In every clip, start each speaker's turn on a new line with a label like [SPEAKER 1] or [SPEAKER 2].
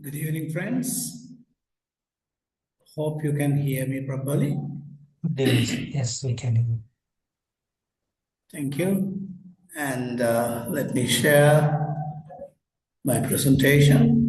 [SPEAKER 1] Good evening, friends. Hope you can hear me properly.
[SPEAKER 2] Days. Yes, we can hear.
[SPEAKER 1] Thank you. And let me share my presentation.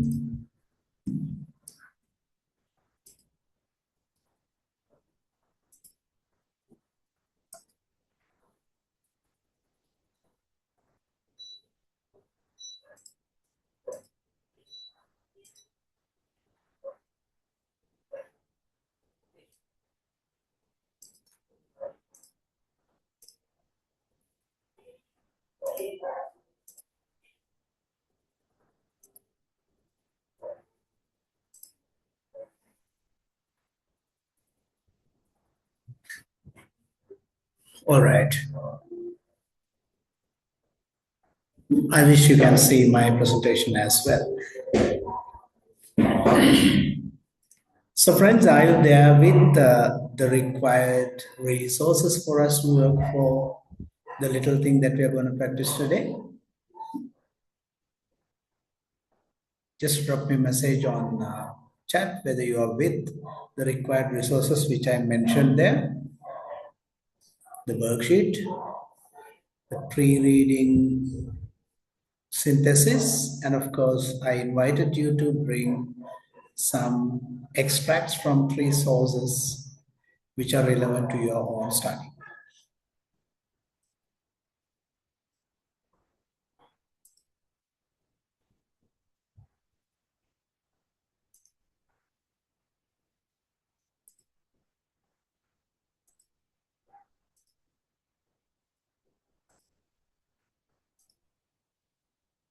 [SPEAKER 1] All right. I wish you can see my presentation as well. So, friends, are you there with the required resources for us to work for the little thing that we are going to practice today? Just drop me a message on chat whether you are with the required resources which I mentioned there, the worksheet, the pre-reading synthesis, and of course, I invited you to bring some extracts from three sources which are relevant to your own study.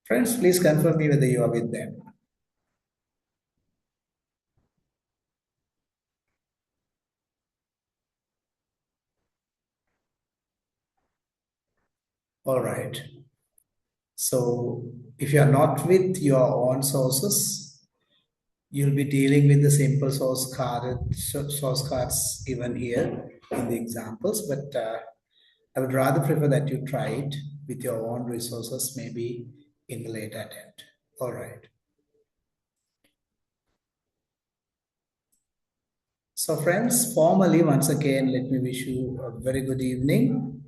[SPEAKER 1] Friends, please confirm me whether you are with them. All right. So if you are not with your own sources, you'll be dealing with the simple source cards given here in the examples, but I would rather prefer that you try it with your own resources, maybe in the later attempt. All right. So friends, formally, once again, let me wish you a very good evening.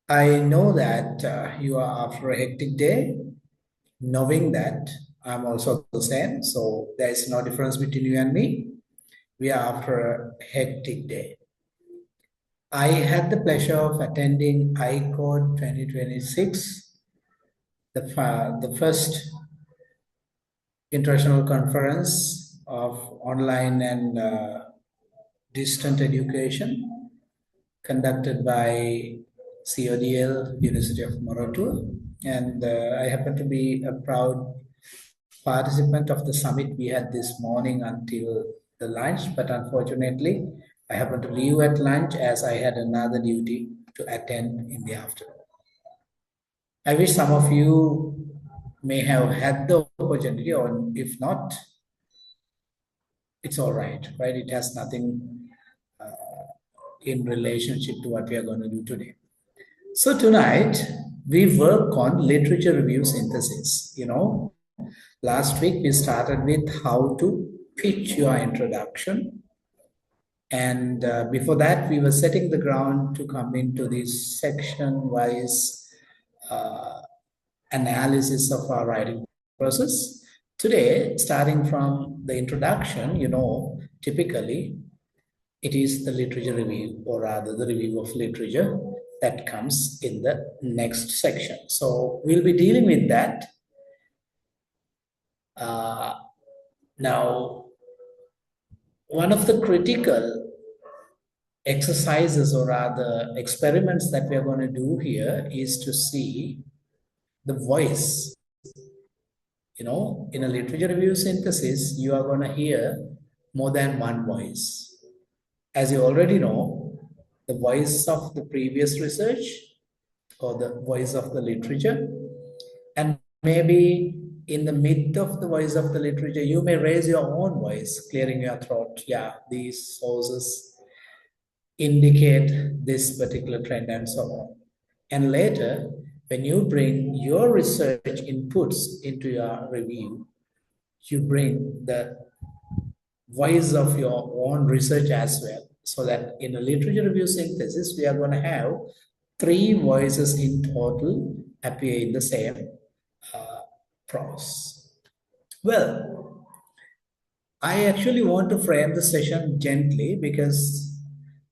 [SPEAKER 1] I know that you are after a hectic day, knowing that I'm also the same. So there is no difference between you and me. We are after a hectic day. I had the pleasure of attending iCode 2026, the first international conference of online and distant education conducted by CODL, University of Moratuwa. And I happen to be a proud participant of the summit we had this morning until the lunch, but unfortunately, I happened to leave at lunch as I had another duty to attend in the afternoon. I wish some of you may have had the opportunity, or if not, it's all right, right? It has nothing in relationship to what we are going to do today. So tonight we work on literature review synthesis. Last week we started with how to pitch your introduction, and before that we were setting the ground to come into this section-wise analysis of our writing process. Today, starting from the introduction, typically it is the literature review, or rather the review of literature, that comes in the next section. So we'll be dealing with that. Now, one of the critical exercises, or rather experiments, that we are going to do here is to see the voice. In a literature review synthesis, you are going to hear more than one voice. As you already know, the voice of the previous research, or the voice of the literature, and maybe in the midst of the voice of the literature, you may raise your own voice, clearing your throat. Yeah, these sources indicate this particular trend and so on. And later, when you bring your research inputs into your review, you bring the voice of your own research as well. So that in a literature review synthesis, we are going to have three voices in total appear in the same uh, prose. Well, I actually want to frame the session gently because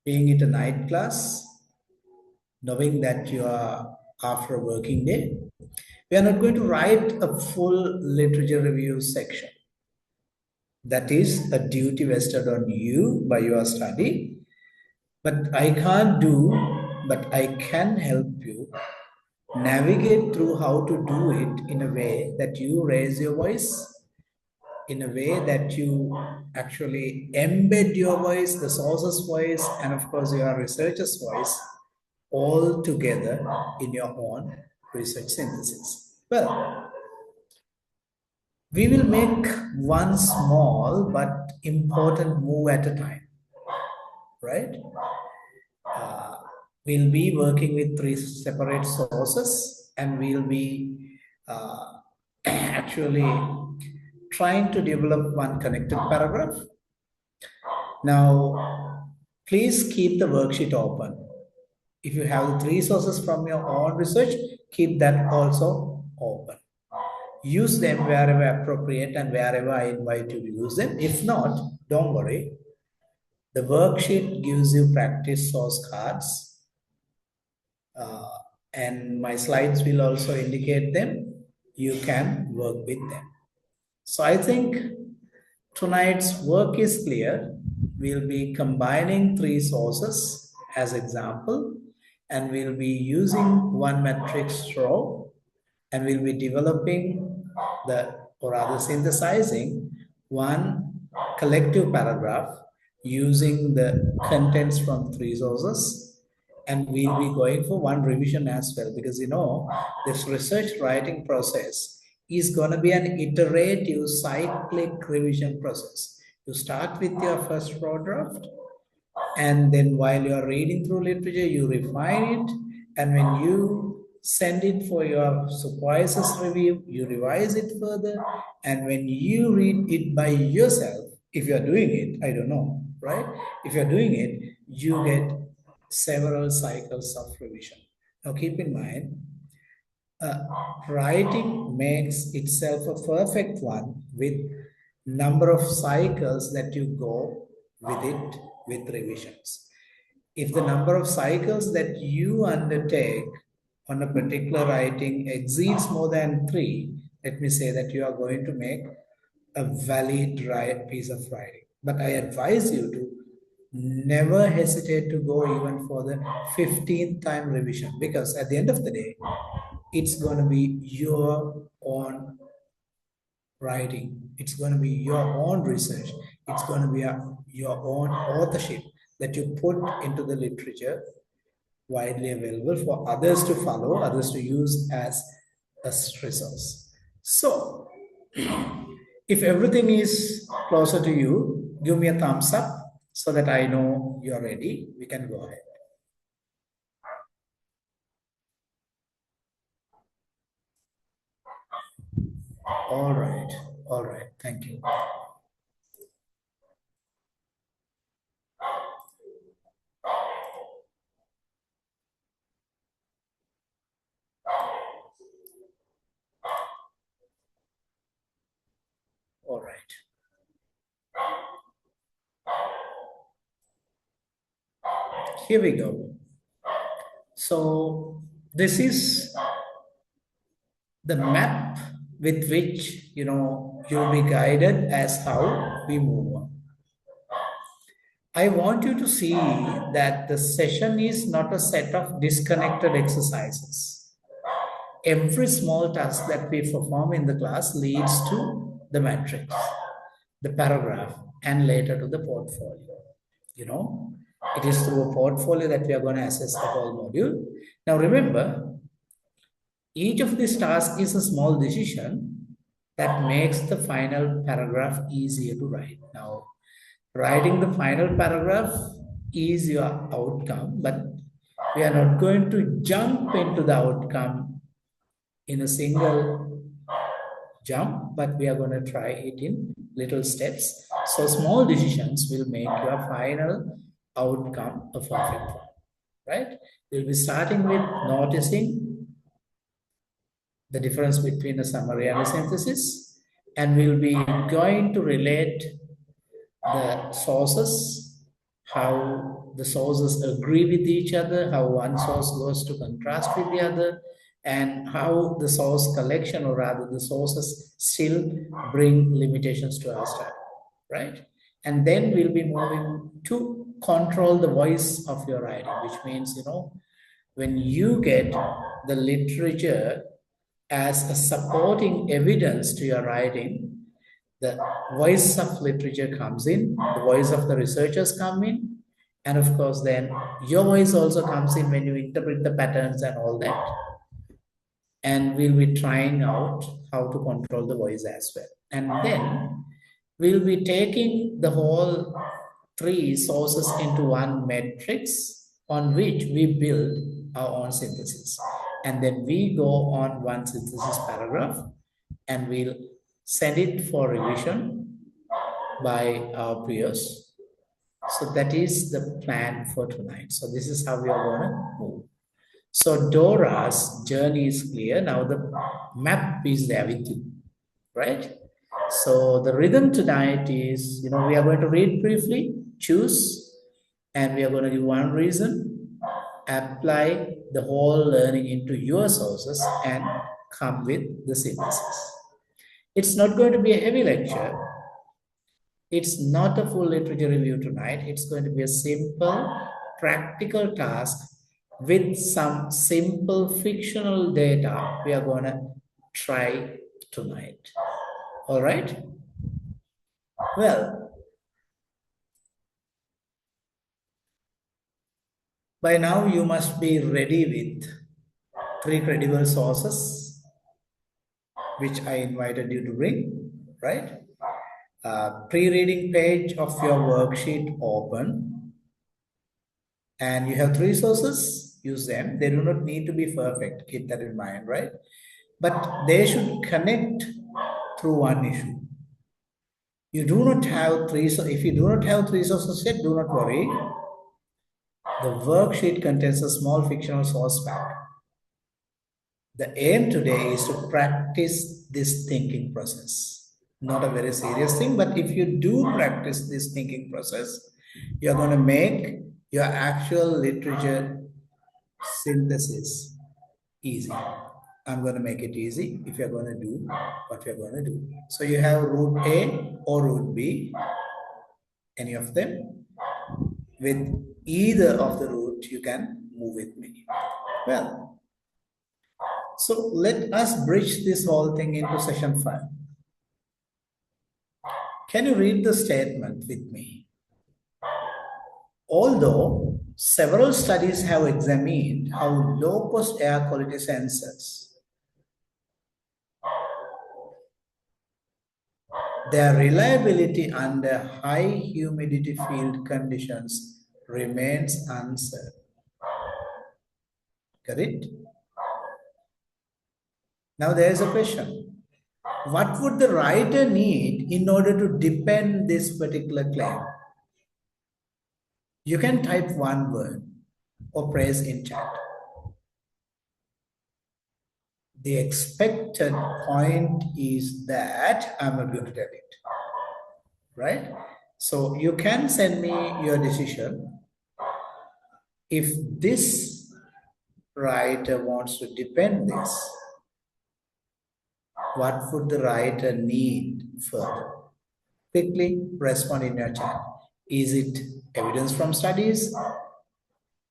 [SPEAKER 1] being it a night class, knowing that you are after a working day, we are not going to write a full literature review section. That is a duty vested on you by your study. But I can't do, but I can help you navigate through how to do it in a way that you raise your voice, in a way that you actually embed your voice, the source's voice, and of course your researcher's voice all together in your own research synthesis. Well, we will make one small but important move at a time, right? We'll be working with three separate sources and we'll be actually trying to develop one connected paragraph. Now, please keep the worksheet open. If you have the three sources from your own research, keep that also open. Use them wherever appropriate and wherever I invite you to use them. If not, don't worry. The worksheet gives you practice source cards, and my slides will also indicate them. You can work with them. So I think tonight's work is clear. We'll be combining three sources as example, and we'll be using one matrix row, and we'll be developing or rather synthesizing one collective paragraph using the contents from three sources. And we'll be going for one revision as well, because this research writing process is going to be an iterative cyclic revision process. You start with your first raw draft, and then while you are reading through literature, you refine it, and when you send it for your supervisor's review, you revise it further, and when you read it by yourself, if you are doing it, I don't know, right? If you're doing it, you get several cycles of revision. Now keep in mind, writing makes itself a perfect one with number of cycles that you go with it with revisions. If the number of cycles that you undertake on a particular writing exceeds more than 3, let me say that you are going to make a valid piece of writing. But I advise you to never hesitate to go even for the 15th time revision, because at the end of the day, it's going to be your own writing. It's going to be your own research. It's going to be your own authorship that you put into the literature widely available for others to follow, others to use as a resource. So, if everything is closer to you, give me a thumbs up so that I know you're ready. We can go ahead. All right, thank you. All right. Here we go. So this is the map with which you'll be guided as how we move on. I want you to see that the session is not a set of disconnected exercises. Every small task that we perform in the class leads to the matrix, the paragraph, and later to the portfolio. It is through a portfolio that we are going to assess the whole module. Now remember, each of these tasks is a small decision that makes the final paragraph easier to write. Now, writing the final paragraph is your outcome, but we are not going to jump into the outcome in a single jump, but we are going to try it in little steps. So small decisions will make your final outcome a perfect one, right? We'll be starting with noticing the difference between a summary and a synthesis, and we'll be going to relate the sources, how the sources agree with each other, how one source goes to contrast with the other, and how the source collection, or rather the sources, still bring limitations to our study, right? And then we'll be moving to control the voice of your writing, which means, when you get the literature as a supporting evidence to your writing, the voice of literature comes in, the voice of the researchers come in, and of course then your voice also comes in when you interpret the patterns and all that. And we'll be trying out how to control the voice as well. And then we'll be taking the whole three sources into one matrix on which we build our own synthesis. And then we go on one synthesis paragraph and we'll send it for revision by our peers. So that is the plan for tonight. So this is how we are going to move. So Dora's journey is clear. Now the map is there with you, right? So the rhythm tonight is, we are going to read briefly, choose, and we are going to give one reason, apply the whole learning into your sources, and come with the synthesis. It's not going to be a heavy lecture. It's not a full literature review tonight. It's going to be a simple, practical task with some simple fictional data we are going to try tonight. All right? Well, by now you must be ready with three credible sources, which I invited you to bring, right? Pre-reading page of your worksheet open, and you have three sources, use them. They do not need to be perfect, keep that in mind, right? But they should connect through one issue. You do not have three, so if you do not have three sources yet, do not worry. The worksheet contains a small fictional source pack. The aim today is to practice this thinking process. Not a very serious thing, but if you do practice this thinking process, you're going to make your actual literature synthesis easy. I'm going to make it easy if you're going to do what you're going to do. So you have route A or route B, any of them. With either of the route, you can move with me. Well, so let us bridge this whole thing into session 5. Can you read the statement with me? Although several studies have examined how low-cost air quality sensors, their reliability under high humidity field conditions remains uncertain. Correct? Now there is a question. What would the writer need in order to defend this particular claim? You can type one word or phrase in chat. The expected point is that I'm not going to tell it, right? So you can send me your decision. If this writer wants to defend this, what would the writer need further? Quickly respond in your chat. Is it evidence from studies,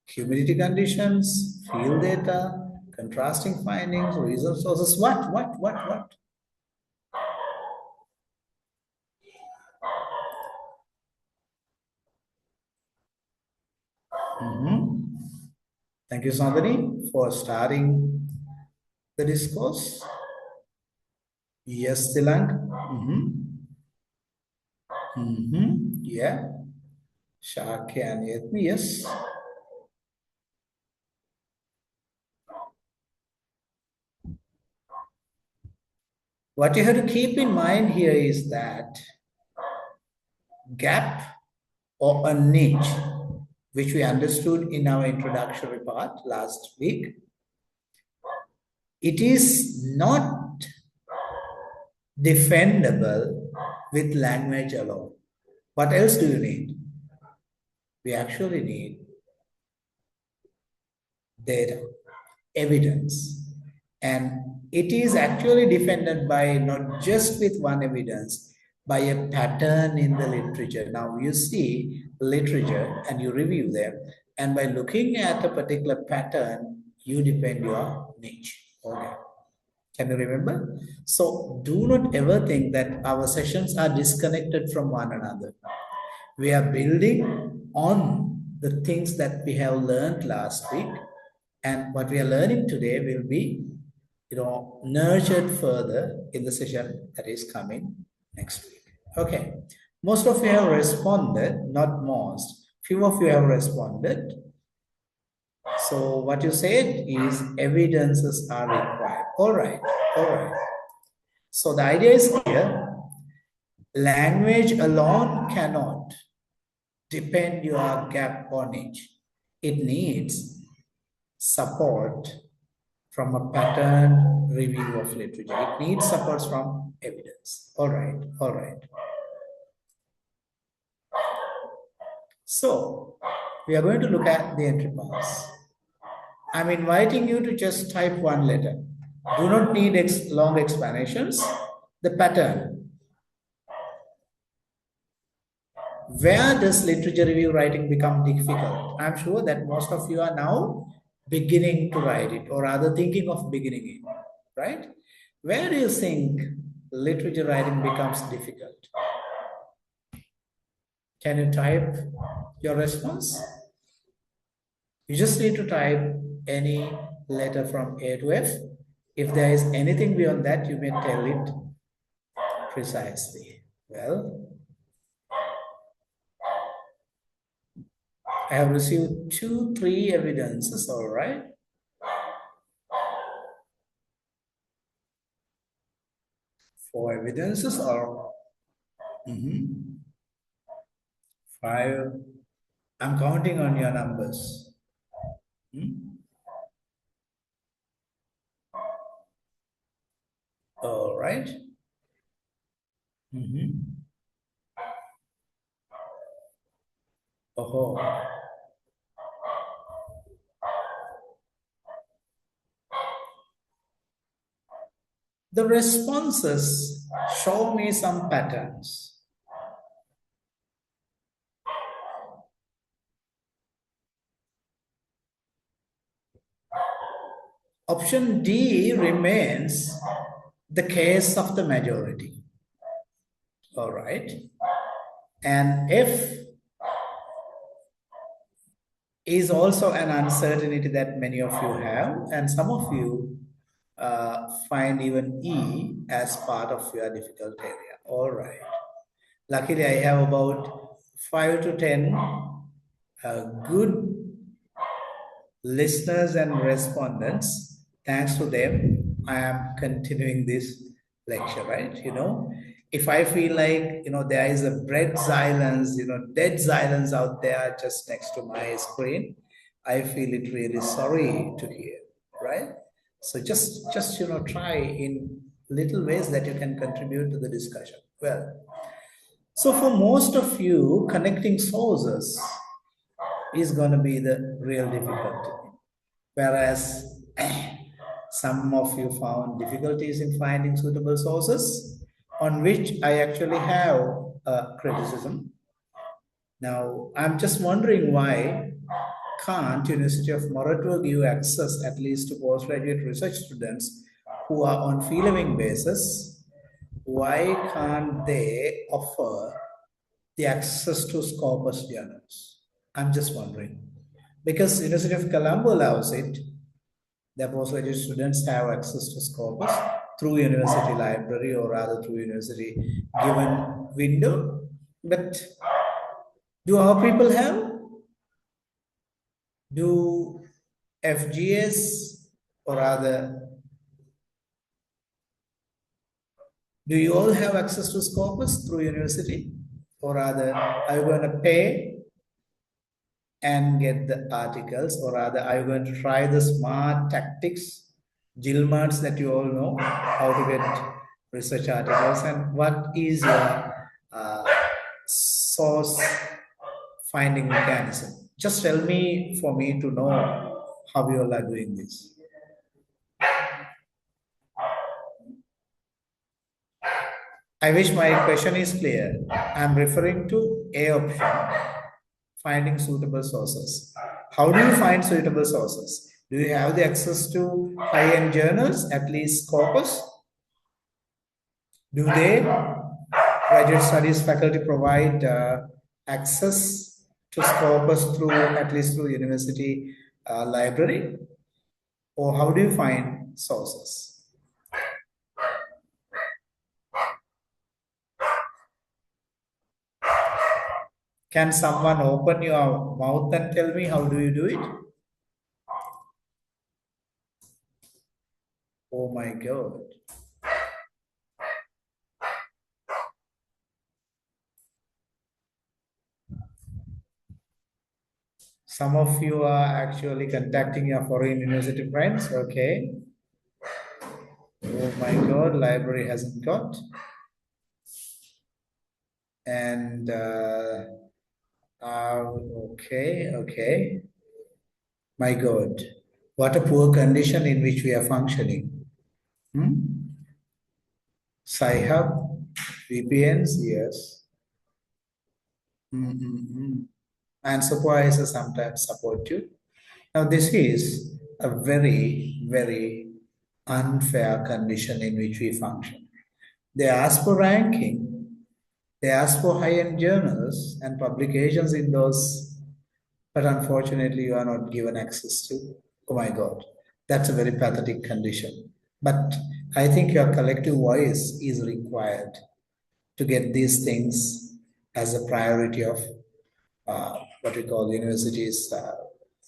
[SPEAKER 1] humidity conditions, field data, contrasting findings, research sources? What? Thank you, Sandhani, for starting the discourse. Yes, Tilank. Yeah. Shakya and Yetmi, yes. What you have to keep in mind here is that gap or a niche, which we understood in our introductory part last week, it is not defendable with language alone. What else do you need? We actually need data, evidence. And it is actually defended by not just with one evidence, by a pattern in the literature. Now you see literature and you review them, and by looking at a particular pattern, you defend your niche. Okay. Can you remember? So do not ever think that our sessions are disconnected from one another. We are building on the things that we have learned last week, and what we are learning today will be, nurtured further in the session that is coming next week. Okay. Most of you have responded, not most. Few of you have responded. So what you said is evidences are required. All right. All right. So the idea is clear. Language alone cannot depend your gap on niche. It needs support from a pattern review of literature. It needs support from evidence. All right, all right. So we are going to look at the entry pass. I'm inviting you to just type one letter. Do not need long explanations. The pattern. Where does literature review writing become difficult? I'm sure that most of you are now beginning to write it, or rather thinking of beginning it, right? Where do you think literature writing becomes difficult? Can you type your response? You just need to type any letter from A to F. If there is anything beyond that, you may tell it precisely. Well, I have received 3 evidences, all right? 4 evidences or 5. I'm counting on your numbers. All right. Oh. The responses show me some patterns. Option D remains the case of the majority. All right. And F is also an uncertainty that many of you have, and some of you find even E as part of your difficult area. All right. Luckily, I have about 5 to 10 good listeners and respondents. Thanks to them, I am continuing this lecture, right? If I feel like, there is a dead silence out there just next to my screen, I feel it really sorry to hear, right? So just try in little ways that you can contribute to the discussion. Well, so for most of you, connecting sources is going to be the real difficulty. Whereas some of you found difficulties in finding suitable sources, on which I actually have a criticism. Now, I'm just wondering why can't University of Moratuwa give access at least to postgraduate research students who are on fee-living basis? Why can't they offer the access to Scopus journals? I'm just wondering. Because University of Colombo allows it, the postgraduate students have access to Scopus through university library, or rather through university given window. But do our people have? Do FGS, or rather Do you all have access to Scopus through university? Or rather, are you going to pay and get the articles, or rather, are you going to try the smart tactics, Gilmarts that you all know, how to get research articles, and what is your source finding mechanism? Just tell me for me to know how you all are doing this. I wish my question is clear. I'm referring to A option, finding suitable sources. How do you find suitable sources? Do you have the access to high-end journals, at least Scopus? Do they, graduate studies faculty, provide access to Scopus through, at least through university library? Or how do you find sources? Can someone open your mouth and tell me how do you do it? Oh my God. Some of you are actually contacting your foreign university friends. Okay. Oh my God, library hasn't got. And okay. My God, what a poor condition in which we are functioning. Hmm? Sci-Hub, VPNs, yes. And supervisors sometimes support you. Now, this is a very, very unfair condition in which we function. They ask for ranking, they ask for high-end journals and publications in those, but unfortunately, you are not given access to. Oh my God, that's a very pathetic condition. But I think your collective voice is required to get these things as a priority of what we call university's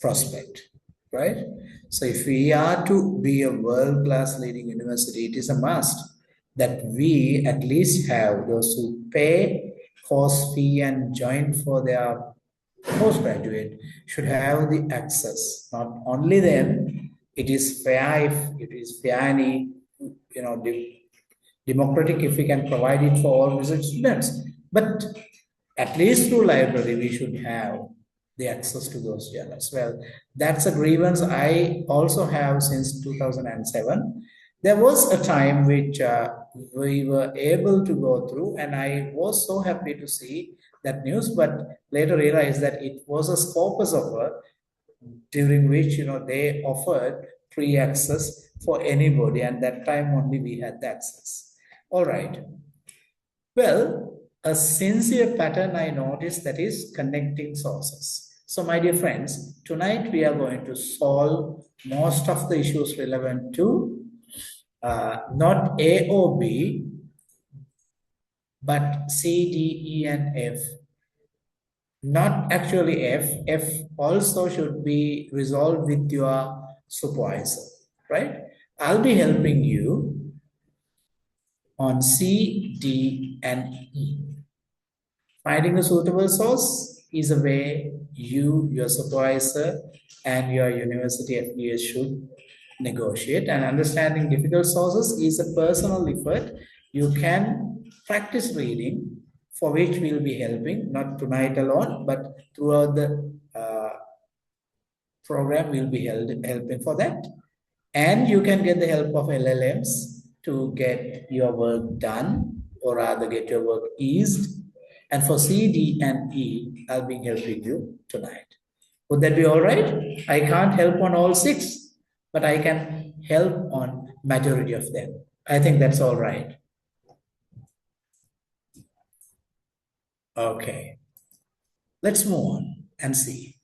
[SPEAKER 1] prospect, right? So if we are to be a world-class leading university, it is a must that we at least have those who pay course fee and join for their postgraduate should have the access. Not only them, it is fair if it is fairly, democratic if we can provide it for all research students. But at least through library, we should have the access to those journals. Well, that's a grievance I also have since 2007. There was a time which we were able to go through, and I was so happy to see that news, but later realized that it was a Scopus offer during which they offered free access for anybody, and that time only we had the access. All right. Well, a sincere pattern I noticed, that is connecting sources. So, my dear friends, tonight we are going to solve most of the issues relevant to not A or B, but C, D, E, and F. Not actually F. F also should be resolved with your supervisor, right? I'll be helping you on C, D, and E. Finding a suitable source is a way you, your supervisor, and your university FDS should negotiate. And understanding difficult sources is a personal effort. You can practice reading, for which we'll be helping, not tonight alone, but throughout the program, we'll be helping for that. And you can get the help of LLMs to get your work done, or rather get your work eased. And for C, D, and E, I'll be helping you tonight. Would that be all right? I can't help on all six, but I can help on majority of them. I think that's all right. Okay. Let's move on and see.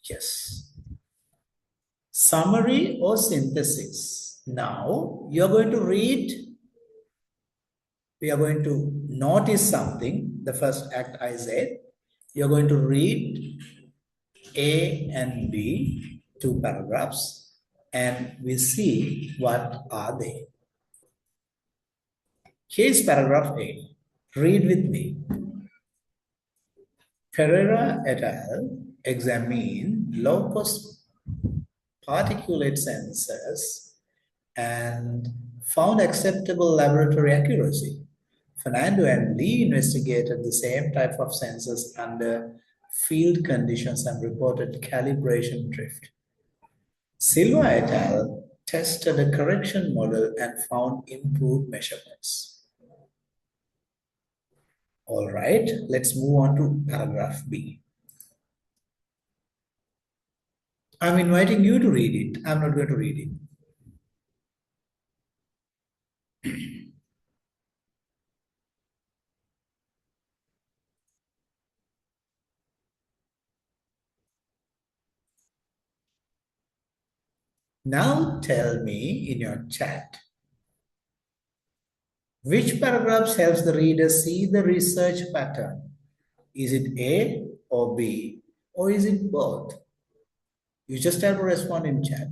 [SPEAKER 1] Yes. Summary or synthesis. Now, you're going to read, we are going to notice something, the first act I said, You're going to read A and B, two paragraphs, and we see what are they. Here's paragraph A. Read with me. Pereira et al. Examine low-cost particulate sensors and found acceptable laboratory accuracy. Fernando and Lee investigated the same type of sensors under field conditions and reported calibration drift. Silva et al. Tested a correction model and found improved measurements. All right, let's move on to paragraph B. I'm inviting you to read it. I'm not going to read it. Now tell me in your chat, which paragraphs helps the reader see the research pattern? Is it A or B, or is it both? You just have to respond in chat.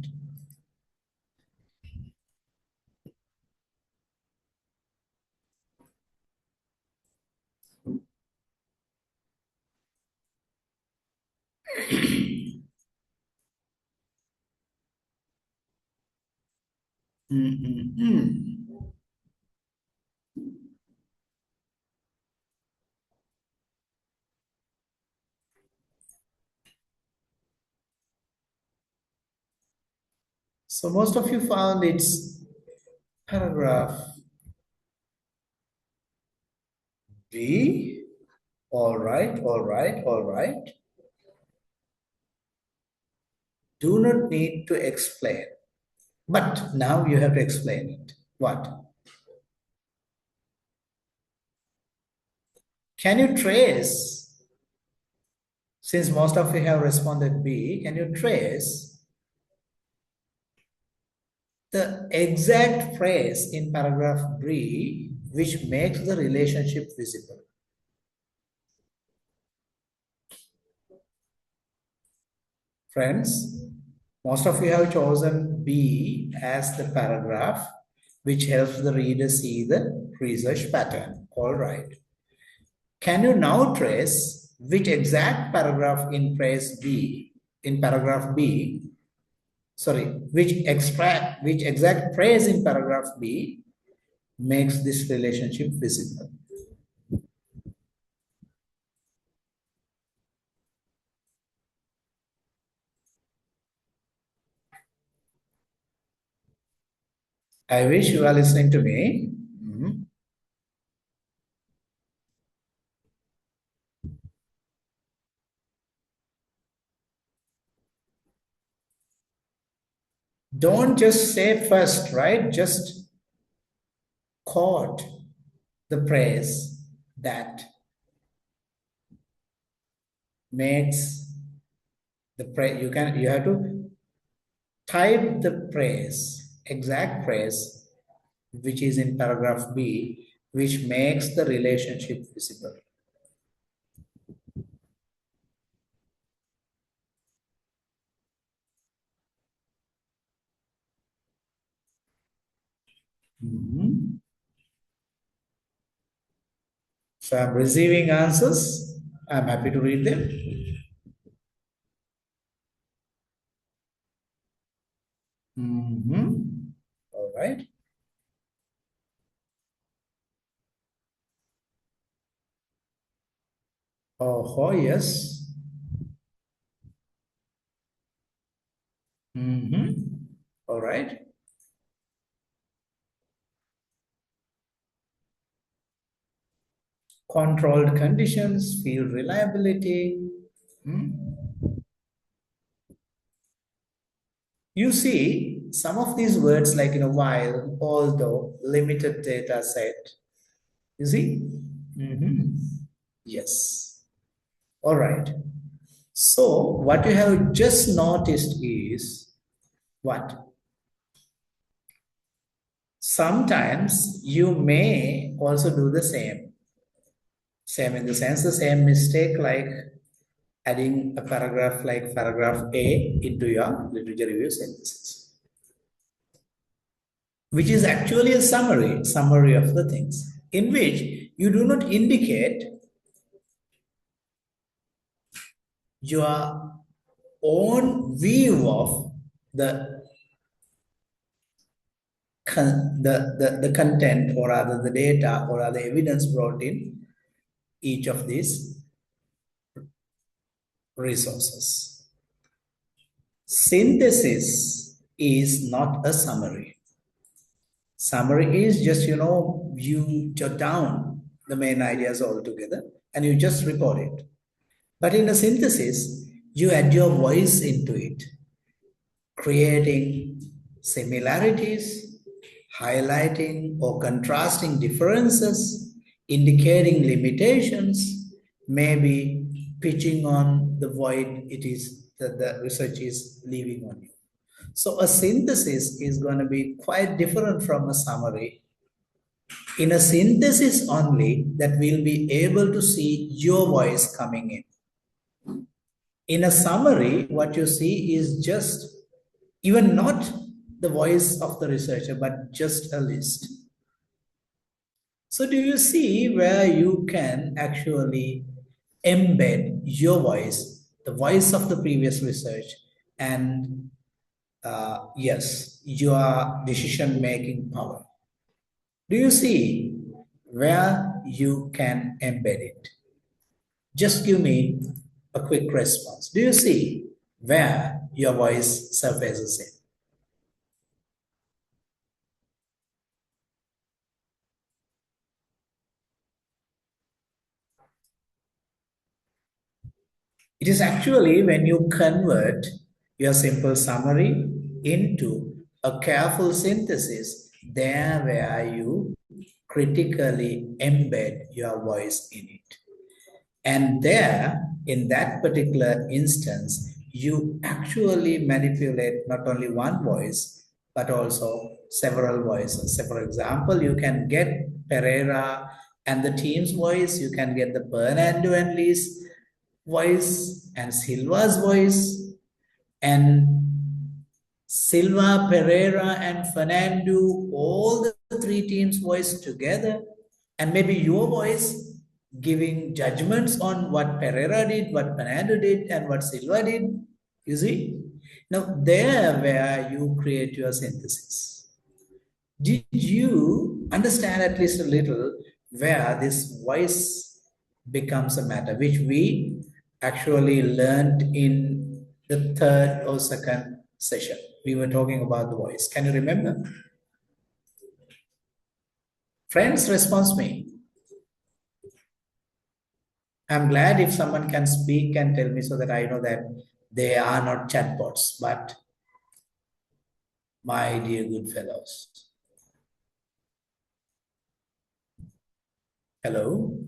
[SPEAKER 1] So most of you found it's paragraph B. All right, all right, all right. Do not need to explain. But now you have to explain it. What? Can you trace, since most of you have responded B, can you trace the exact phrase in paragraph B which makes the relationship visible? Friends, most of you have chosen B as the paragraph which helps the reader see the research pattern. All right. Can you now trace which exact paragraph in paragraph B, which exact phrase in paragraph B makes this relationship visible? I wish you are listening to me. Don't just say first, right? Just quote the phrase that makes the phrase. You have to type the phrase, exact phrase, which is in paragraph B, which makes the relationship visible. So I'm receiving answers. I'm happy to read them. All right. Oh, yes. All right. Controlled conditions, field reliability. You see, some of these words like, while, although, limited data set. You see? Yes. All right. So what you have just noticed is what? Sometimes you may also do the same. Same in the sense, the same mistake like adding a paragraph like paragraph A into your literature review synthesis, which is actually a summary of the things, in which you do not indicate your own view of the the content, or rather the data, or rather evidence brought in each of these resources. Synthesis is not a summary. Summary is just, you jot down the main ideas altogether and you just report it. But in a synthesis, you add your voice into it, creating similarities, highlighting or contrasting differences, indicating limitations, maybe pitching on the void it is that the research is leaving on you. So a synthesis is going to be quite different from a summary. In a synthesis only that we'll be able to see your voice coming in. In a summary, what you see is just even not the voice of the researcher, but just a list. So do you see where you can actually embed your voice, the voice of the previous research, and yes, your decision-making power? Do you see where you can embed it? Just give me a quick response. Do you see where your voice surfaces in? It is actually when you convert your simple summary into a careful synthesis, there where you critically embed your voice in it. And there, in that particular instance, you actually manipulate not only one voice, but also several voices. So, for example, you can get Pereira and the team's voice, you can get the Bernardo and Lee's voice, and Silva's voice, and Silva, Pereira, and Fernando, all the three teams' voice together, and maybe your voice giving judgments on what Pereira did, what Fernando did, and what Silva did. You see? Now, there where you create your synthesis. Did you understand at least a little where this voice becomes a matter, which we actually learned in the third or second session? We were talking about the voice. Can you remember? Friends, response me. I'm glad if someone can speak and tell me so that I know that they are not chatbots, but my dear good fellows. Hello?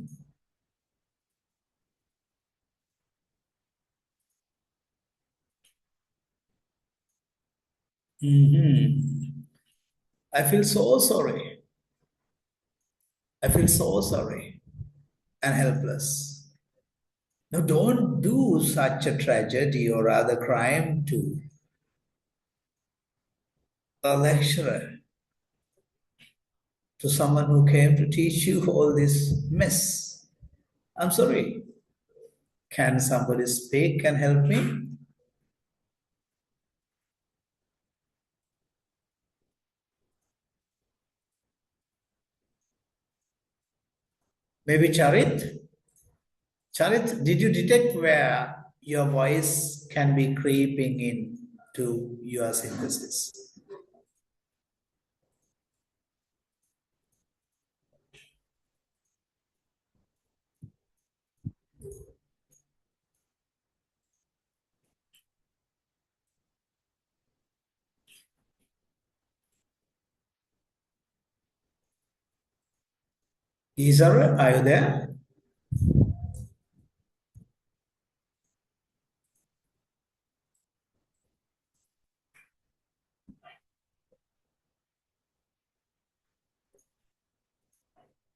[SPEAKER 1] I feel so sorry. I feel so sorry and helpless. Now, don't do such a tragedy or rather crime to a lecturer, to someone who came to teach you all this mess. I'm sorry. Can somebody speak and help me? Maybe Charit? Charit, did you detect where your voice can be creeping in to your synthesis? Isar, are you there?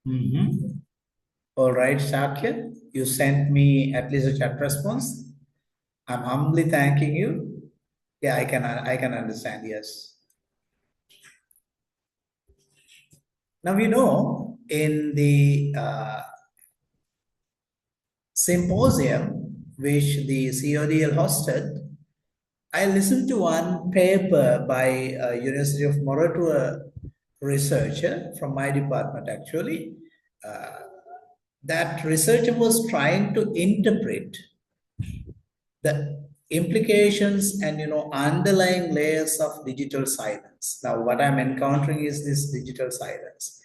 [SPEAKER 1] Mm-hmm. All right, Shakya, you sent me at least a chat response. I'm humbly thanking you. Yeah, I can understand, yes. Now, in the symposium which the CODL hosted, I listened to one paper by University of Moratuwa researcher from my department actually. Uh, that researcher was trying to interpret the implications and underlying layers of digital silence. Now what I'm encountering is this digital silence.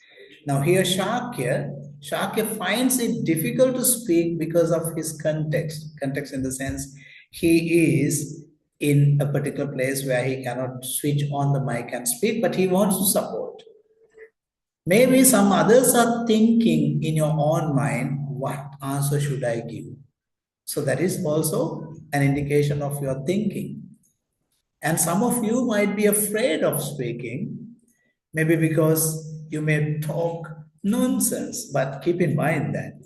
[SPEAKER 1] Now here Shakya finds it difficult to speak because of his context in the sense he is in a particular place where he cannot switch on the mic and speak, but he wants to support. Maybe some others are thinking in your own mind, what answer should I give? So that is also an indication of your thinking. And some of you might be afraid of speaking, maybe because you may talk nonsense, but keep in mind that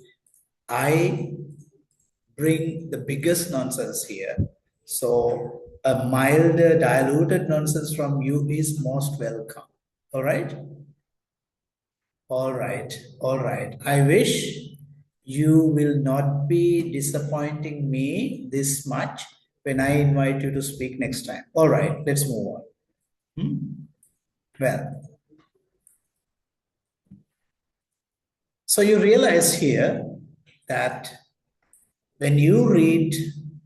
[SPEAKER 1] I bring the biggest nonsense here. So a milder, diluted nonsense from you is most welcome. All right? All right, all right. I wish you will not be disappointing me this much when I invite you to speak next time. All right, let's move on. Hmm? Well, so you realize here that when you read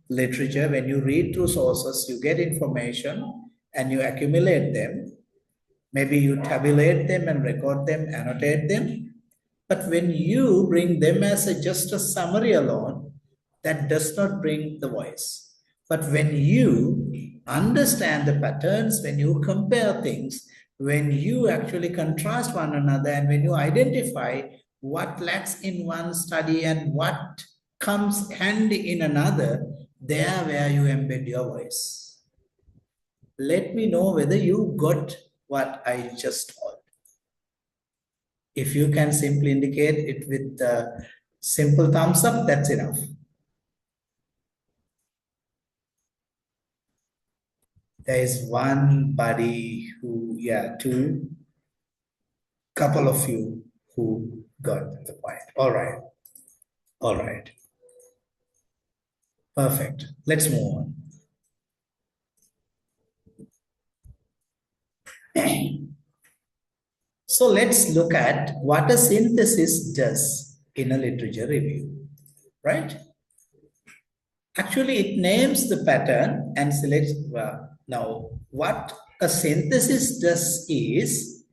[SPEAKER 1] literature, when you read through sources, you get information and you accumulate them. Maybe you tabulate them and record them, annotate them. But when you bring them as just a summary alone, that does not bring the voice. But when you understand the patterns, when you compare things, when you actually contrast one another, and when you identify what lacks in one study and what comes handy in another, there where you embed your voice. Let me know whether you got what I just told. If you can simply indicate it with a simple thumbs up, that's enough. There is one buddy who, yeah, two, couple of you who got the point. All right. All right. Perfect. Let's move on. So let's look at what a synthesis does in a literature review, right? Actually, it names the pattern and selects, well, now what a synthesis does is,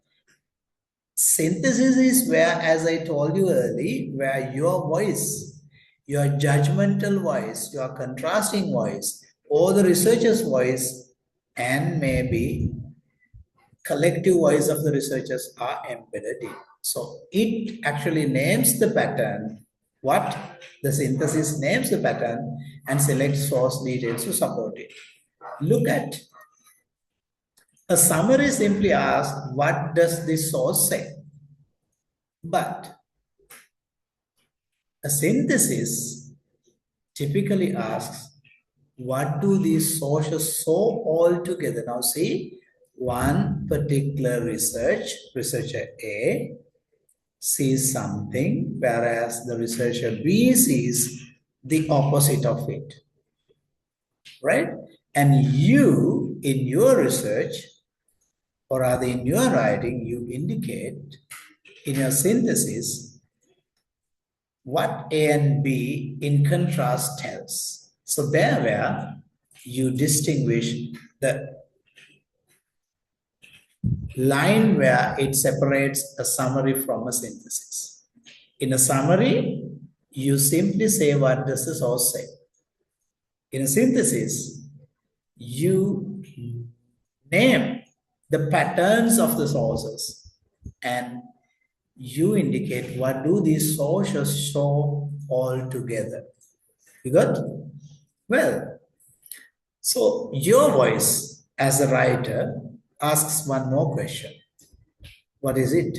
[SPEAKER 1] synthesis is where, as I told you earlier, where your voice, your judgmental voice, your contrasting voice, or the researcher's voice, and maybe collective voice of the researchers are embedded in. So it actually names the pattern, what the synthesis names the pattern, and selects source details to support it. Look at a summary simply asks, what does this source say? But a synthesis typically asks, what do these sources show all together? Now see, one particular researcher A sees something, whereas the researcher B sees the opposite of it, right? And you, in your research, or rather in your writing, you indicate in your synthesis what A and B in contrast tells. So there where you distinguish the line where it separates a summary from a synthesis. In a summary, you simply say what does the source say. In a synthesis, you name the patterns of the sources and you indicate what do these sources show all together. You got? Well, so your voice as a writer asks one more question. What is it?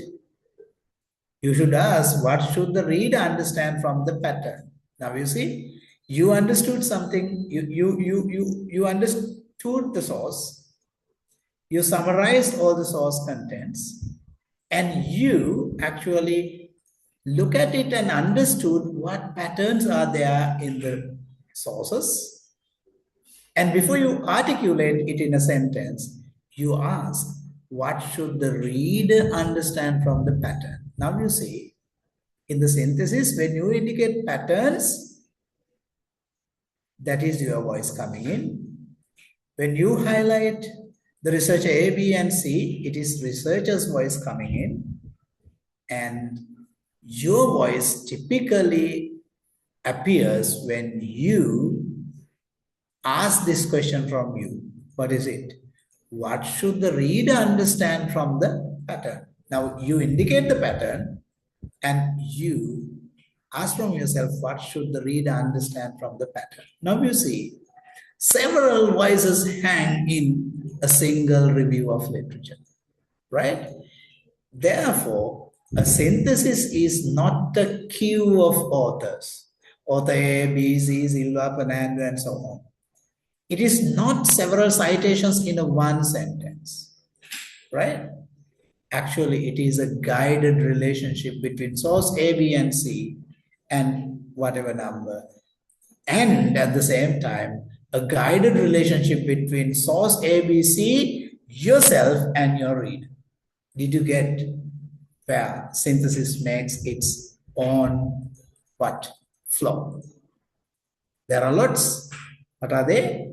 [SPEAKER 1] You should ask, what should the reader understand from the pattern? Now you see, You understood something, you understood the source, you summarized all the source contents, and you actually look at it and understood what patterns are there in the sources. And before you articulate it in a sentence, you ask, what should the reader understand from the pattern? Now you see, in the synthesis, when you indicate patterns, that is your voice coming in. When you highlight the researcher A, B, and C, it is researcher's voice coming in. And your voice typically appears when you ask this question from you. What is it? What should the reader understand from the pattern? Now you indicate the pattern and you ask from yourself, what should the reader understand from the pattern? Now you see, several voices hang in a single review of literature, right? Therefore, a synthesis is not a queue of authors. Author A, B, C, Silva, Fernando, and so on. It is not several citations in a one sentence, right? Actually, it is a guided relationship between source A, B, and C and whatever number. And at the same time, a guided relationship between source A, B, C, yourself, and your reader. Did you get where synthesis makes its own what? Flow. There are lots. What are they?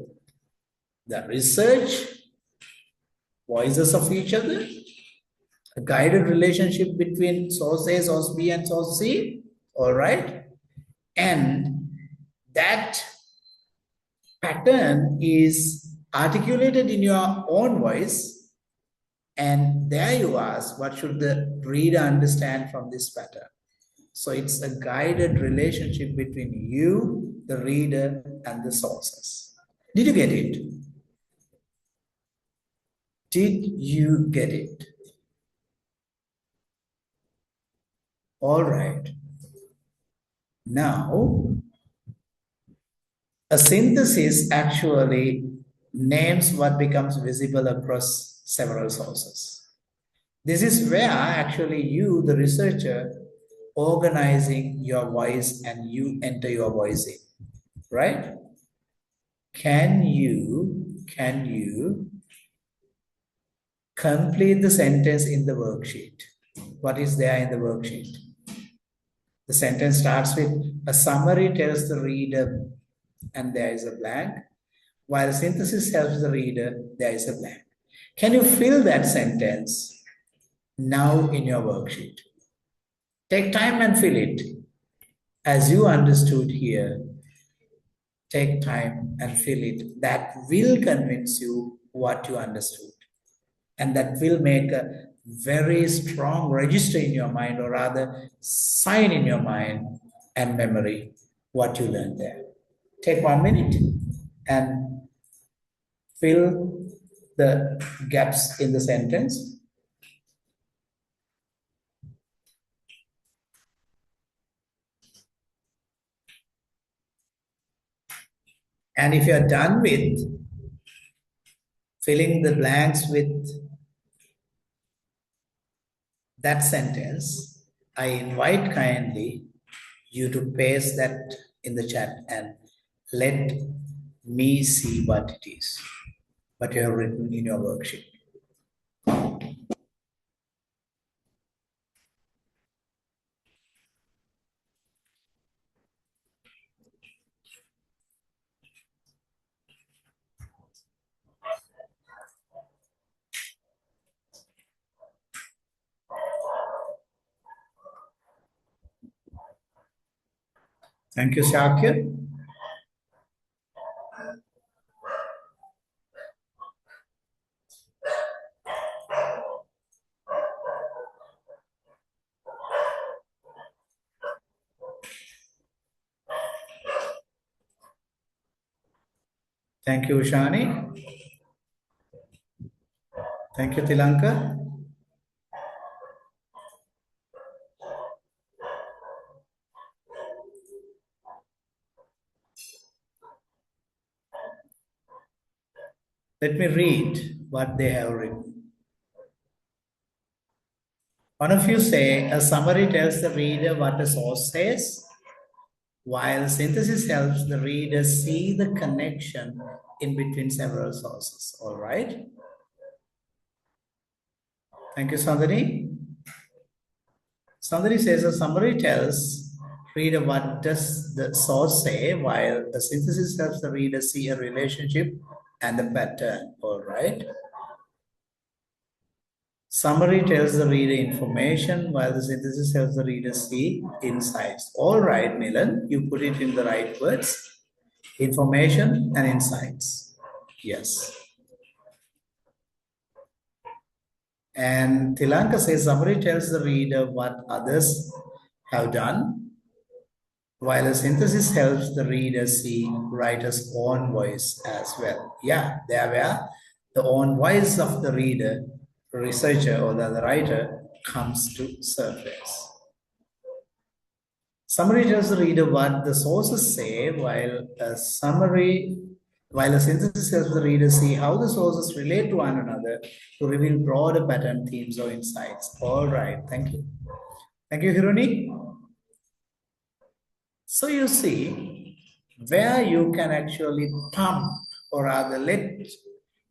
[SPEAKER 1] The research, voices of each other, a guided relationship between source A, source B, and source C. All right. And that pattern is articulated in your own voice. And there you ask, what should the reader understand from this pattern? So it's a guided relationship between you, the reader, and the sources. Did you get it? Did you get it? All right. Now, a synthesis actually names what becomes visible across several sources. This is where actually you, the researcher, organizing your voice and you enter your voice in, right? Can you complete the sentence in the worksheet? What is there in the worksheet? The sentence starts with a summary tells the reader and there is a blank, while synthesis helps the reader, there is a blank. Can you fill that sentence now in your worksheet? Take time and fill it. As you understood here, take time and fill it. That will convince you what you understood. And that will make a very strong register in your mind, or rather, sign in your mind and memory what you learned there. Take 1 minute and fill the gaps in the sentence. And if you're done with filling the blanks with that sentence, I invite kindly you to paste that in the chat and let me see what it is, what you have written in your worksheet. Thank you, Shakir. Thank you, Shani. Thank you, Tilanka. Let me read what they have written. One of you say a summary tells the reader what a source says, while synthesis helps the reader see the connection in between several sources. All right. Thank you, Sandhani. Sandhani says a summary tells reader what does the source say, while the synthesis helps the reader see a relationship and a pattern. All right. Summary tells the reader information, while the synthesis helps the reader see insights. All right, Milan, you put it in the right words. Information and insights. Yes. And Tilanka says summary tells the reader what others have done, while a synthesis helps the reader see writer's own voice as well. Yeah, there where the own voice of the reader, researcher, or the writer comes to surface. Summary tells the reader what the sources say, while a synthesis helps the reader see how the sources relate to one another to reveal broader pattern, themes, or insights. All right, thank you. Thank you, Hironi. So you see where you can actually pump or rather let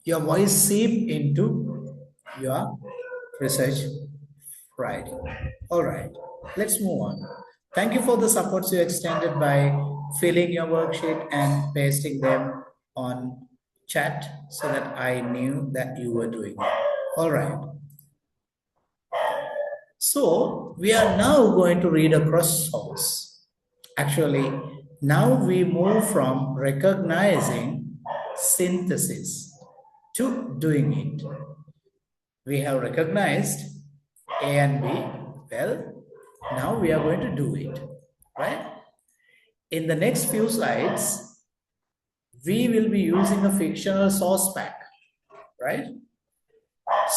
[SPEAKER 1] your voice seep into your research writing. All right, let's move on. Thank you for the supports you extended by filling your worksheet and pasting them on chat so that I knew that you were doing it. All right. So we are now going to read across source. Actually, now we move from recognizing synthesis to doing it. We have recognized A and B. Well, now we are going to do it, right? In the next few slides, we will be using a fictional source pack, right?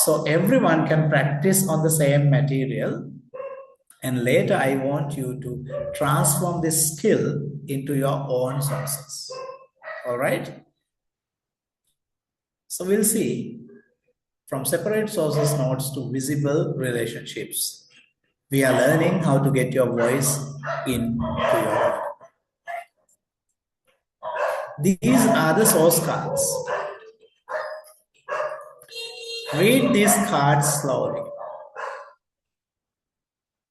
[SPEAKER 1] So everyone can practice on the same material. And later, I want you to transform this skill into your own sources. All right? So we'll see from separate sources notes to visible relationships. We are learning how to get your voice into your. These are the source cards. Read these cards slowly.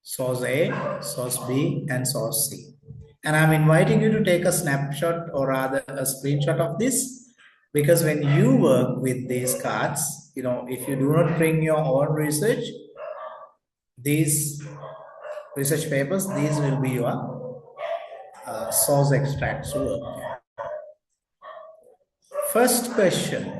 [SPEAKER 1] Source A, source B, and source C. And I'm inviting you to take a snapshot or rather a screenshot of this, because when you work with these cards, if you do not bring your own research, these research papers, these will be your source extracts work. First question.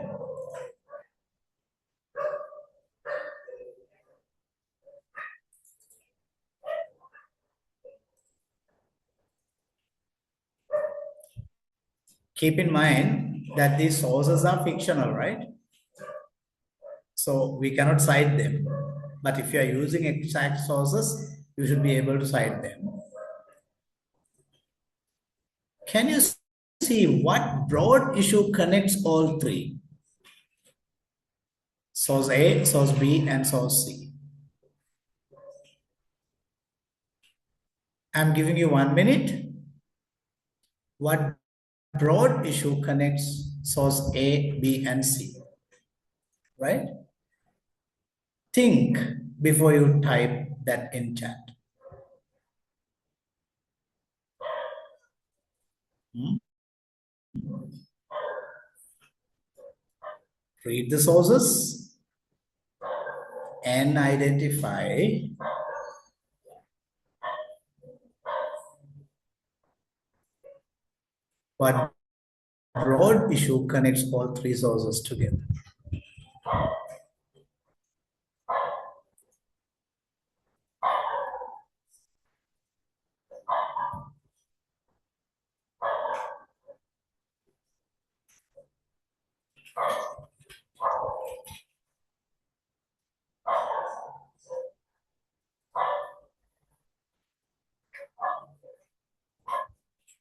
[SPEAKER 1] Keep in mind that these sources are fictional, right? So we cannot cite them. But if you are using exact sources, you should be able to cite them. Can you see what broad issue connects all three? Source A, source B, and source C. I'm giving you 1 minute. What broad issue connects source A, B, and C? Right? Think before you type that in chat. Read the sources and identify what broad issue connects all three sources together.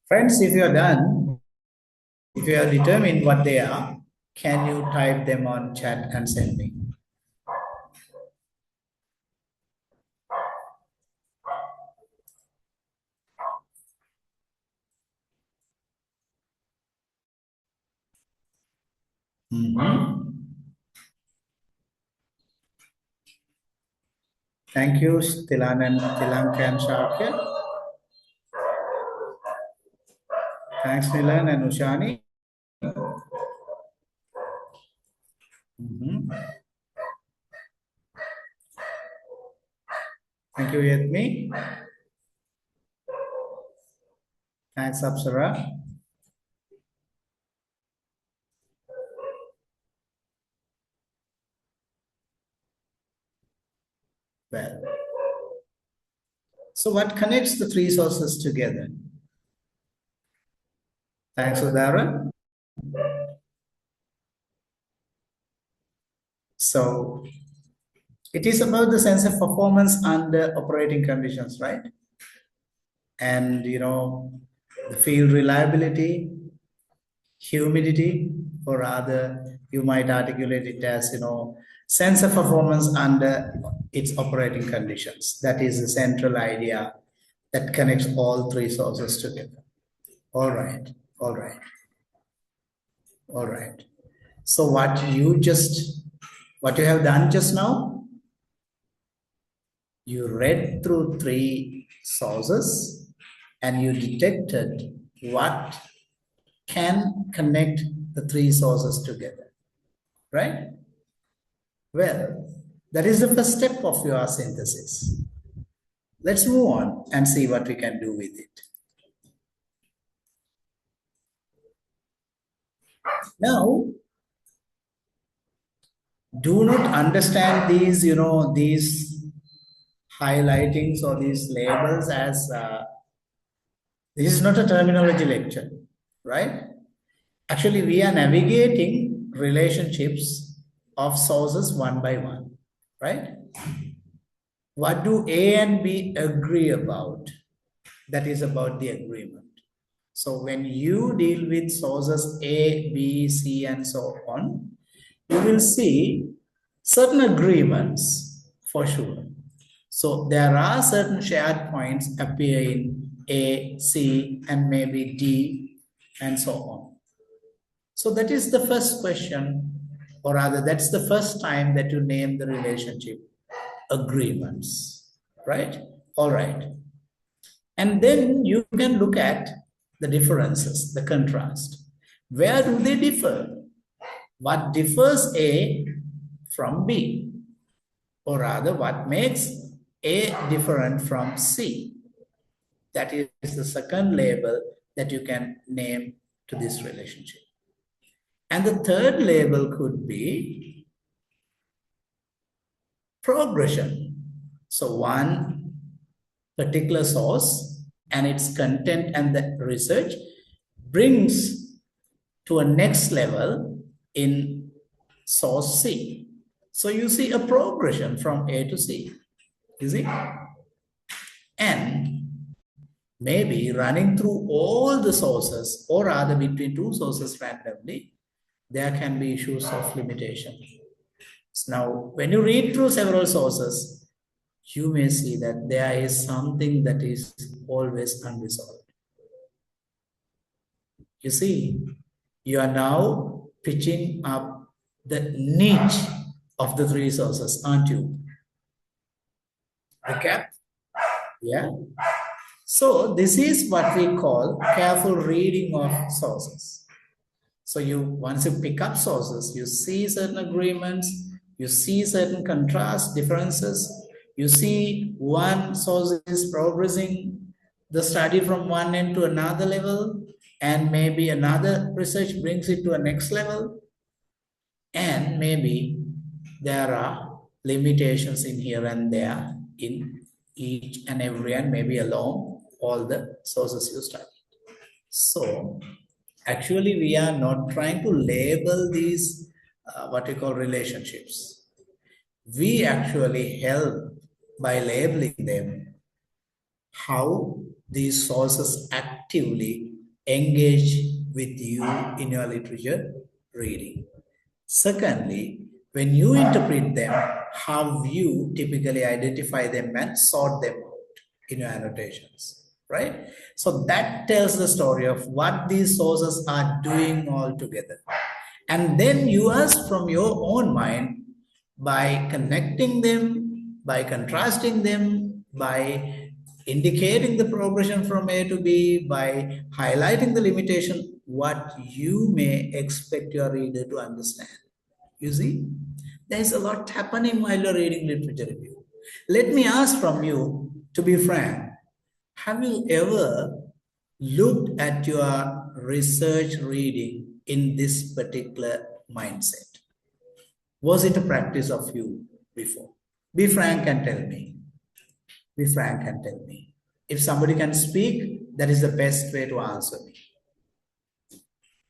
[SPEAKER 1] Friends, if you are done, if you have determined what they are, Can you type them on chat and send me? Mhm. Thank you, Tilanka and Shakir. Thanks, Nilan and Ushani. Mhm. Thank you, Yatmi. Thanks, Apsara. Well, so what connects the three sources together? Thanks, Udara. So it is about the sense of performance under operating conditions, right? And the field reliability, humidity, or rather, you might articulate it as sense of performance under its operating conditions. That is the central idea that connects all three sources together. All right, all right, all right. So what you have done just now, you read through three sources and you detected what can connect the three sources together, right? Well, that is the first step of your synthesis. Let's move on and see what we can do with it. Now, do not understand these highlightings or these labels as this is not a terminology lecture, right? Actually, we are navigating relationships of sources one by one, right? What do A and B agree about? That is about the agreement. So when you deal with sources A, B, C, and so on, you will see certain agreements for sure. So there are certain shared points appear in A, C, and maybe D, and so on. So that is the first question, or rather, that's the first time that you name the relationship agreements, right? All right. And then you can look at the differences, the contrast. Where do they differ? What differs A from B? Or rather, what makes A different from C? That is the second label that you can name to this relationship. And the third label could be progression. So one particular source and its content and the research brings to a next level in source C. So you see a progression from A to C, you see? And maybe running through all the sources or rather between two sources randomly, there can be issues of limitation. Now, when you read through several sources, you may see that there is something that is always unresolved. You see, you are now pitching up the niche of the three sources, aren't you? Recap? Yeah. So this is what we call careful reading of sources. So once you pick up sources, you see certain agreements, you see certain contrast differences, you see one source is progressing the study from one end to another level, and maybe another research brings it to a next level, and maybe there are limitations in here and there in each and every and maybe along all the sources you study. So actually, we are not trying to label these what we call relationships. We actually help by labeling them how these sources actively engage with you in your literature reading. Secondly, when you interpret them, how you typically identify them and sort them out in your annotations, right? So that tells the story of what these sources are doing all together. And then you ask from your own mind by connecting them, by contrasting them, by indicating the progression from A to B, by highlighting the limitation, what you may expect your reader to understand. You see, there's a lot happening while you're reading literature review. Let me ask from you, to be frank, have you ever looked at your research reading in this particular mindset? Was it a practice of you before? Be frank and tell me. Be frank and tell me. If somebody can speak, that is the best way to answer me.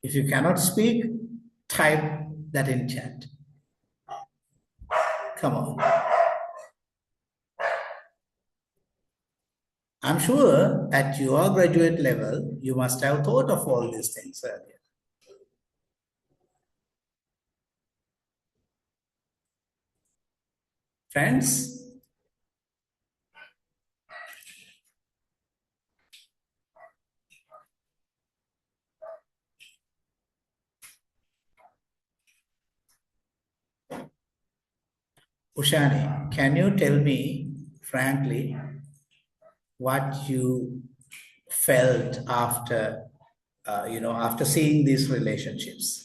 [SPEAKER 1] If you cannot speak, type that in chat. Come on. I'm sure at your graduate level, you must have thought of all these things earlier. Friends, Ushani, can you tell me frankly what you felt after, after seeing these relationships?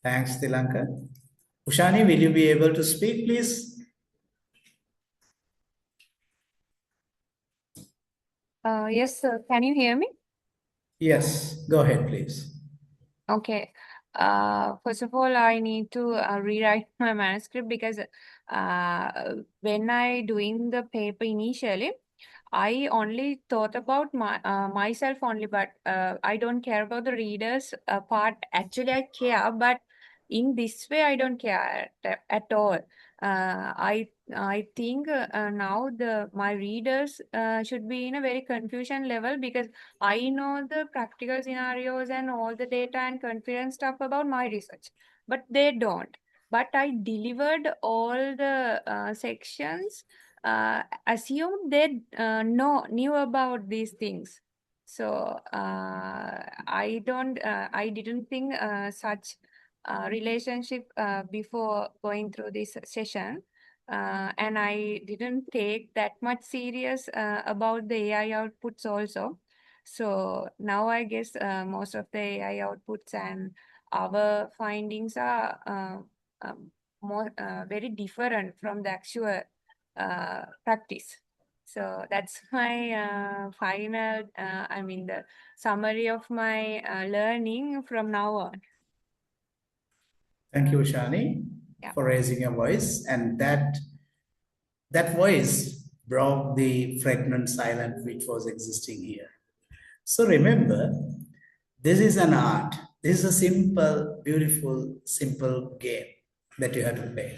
[SPEAKER 1] Thanks, Tilanka. Ushani, will you be able to speak, please?
[SPEAKER 3] Yes, sir. Can you hear me?
[SPEAKER 1] Yes, go ahead, please.
[SPEAKER 3] Okay. First of all, I need to rewrite my manuscript because when I doing the paper initially, I only thought about myself only, but I don't care about the readers part. Actually, I care, but in this way, I don't care at all. I think now my readers should be in a very confusion level because I know the practical scenarios and all the data and confidence stuff about my research, but they don't. But I delivered all the sections. Assume they knew about these things. So I didn't think such relationship before going through this session. And I didn't take that much serious about the AI outputs also. So now I guess most of the AI outputs and our findings are more very different from the actual practice. So that's my the summary of my learning from now on.
[SPEAKER 1] Thank you, Ushani,
[SPEAKER 3] Yeah.
[SPEAKER 1] for raising your voice. And that voice broke the pregnant silence which was existing here. So remember, this is an art. This is a simple, beautiful, simple game that you have to play.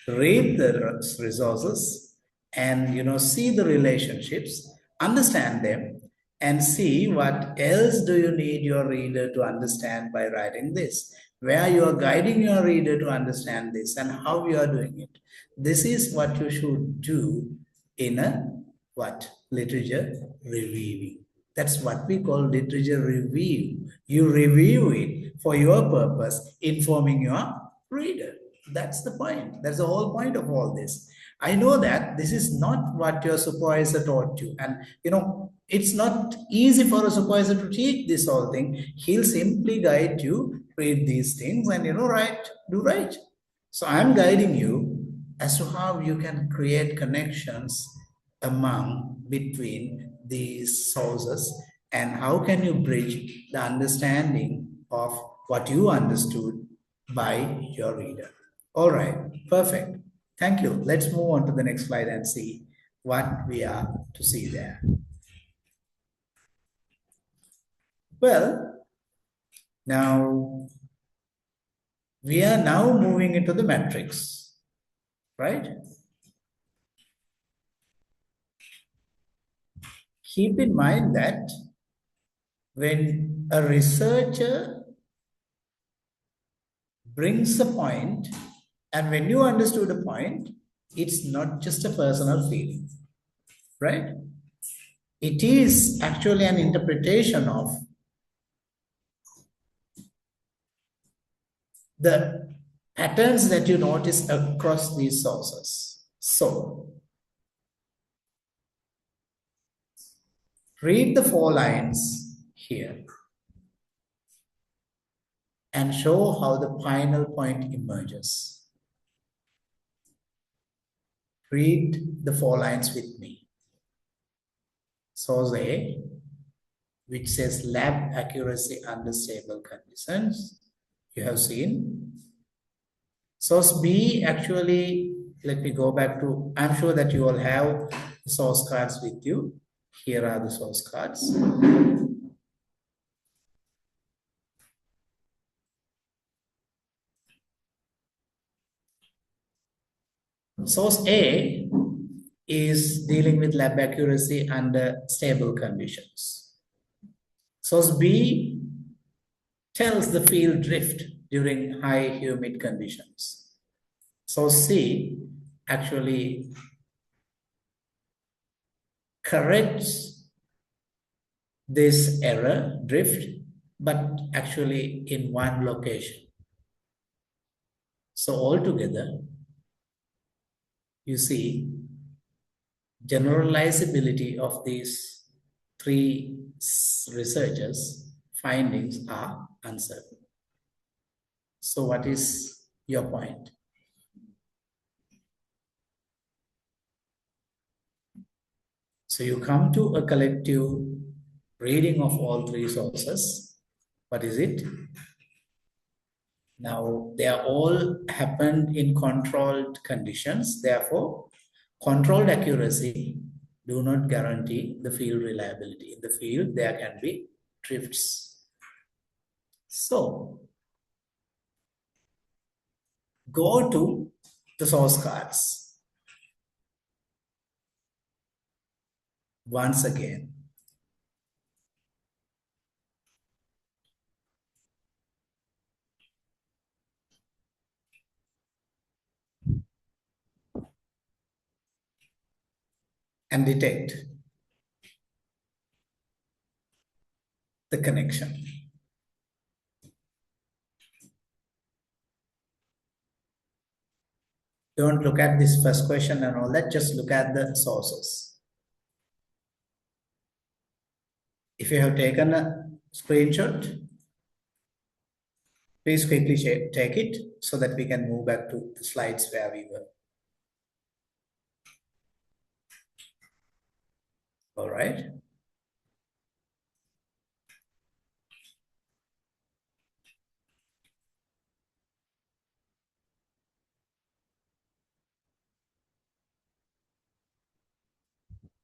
[SPEAKER 1] Read the resources and see the relationships, understand them, and see what else do you need your reader to understand by writing this. Where you are guiding your reader to understand this and how you are doing it. This is what you should do in a what? Literature reviewing. That's what we call literature review. You review it for your purpose, informing your reader. That's the point. That's the whole point of all this. I know that this is not what your supervisor taught you. And, it's not easy for a supervisor to teach this whole thing. He'll simply guide you, read these things, and, do right. So I'm guiding you as to how you can create connections between these sources and how can you bridge the understanding of what you understood by your reader. All right, perfect. Thank you. Let's move on to the next slide and see what we are to see there. Well, now we are now moving into the matrix, right? keep in mind that when a researcher brings a point, and when you understood a point, it's not just a personal feeling, right? It is actually an interpretation of the patterns that you notice across these sources. So, read the 4 lines here and show how the final point emerges. Read the 4 lines with me. Source A, which says lab accuracy under stable conditions, you have seen. Source B, actually, let me go back to, I'm sure that you all have the source cards with you. Here are the source cards. Source A is dealing with lab accuracy under stable conditions. Source B tells the field drift during high humid conditions. Source C actually corrects this error, drift, but actually in one location. So altogether, you see, generalizability of these 3 researchers' findings are uncertain. So what is your point? So you come to a collective reading of all 3 sources. What is it? Now, they are all happened in controlled conditions. Therefore, controlled accuracy do not guarantee the field reliability. In the field, there can be drifts. So, go to the source cards. Once again. And detect the connection. Don't look at this first question and all that, just look at the sources. If you have taken a screenshot, please quickly take it so that we can move back to the slides where we were. All right.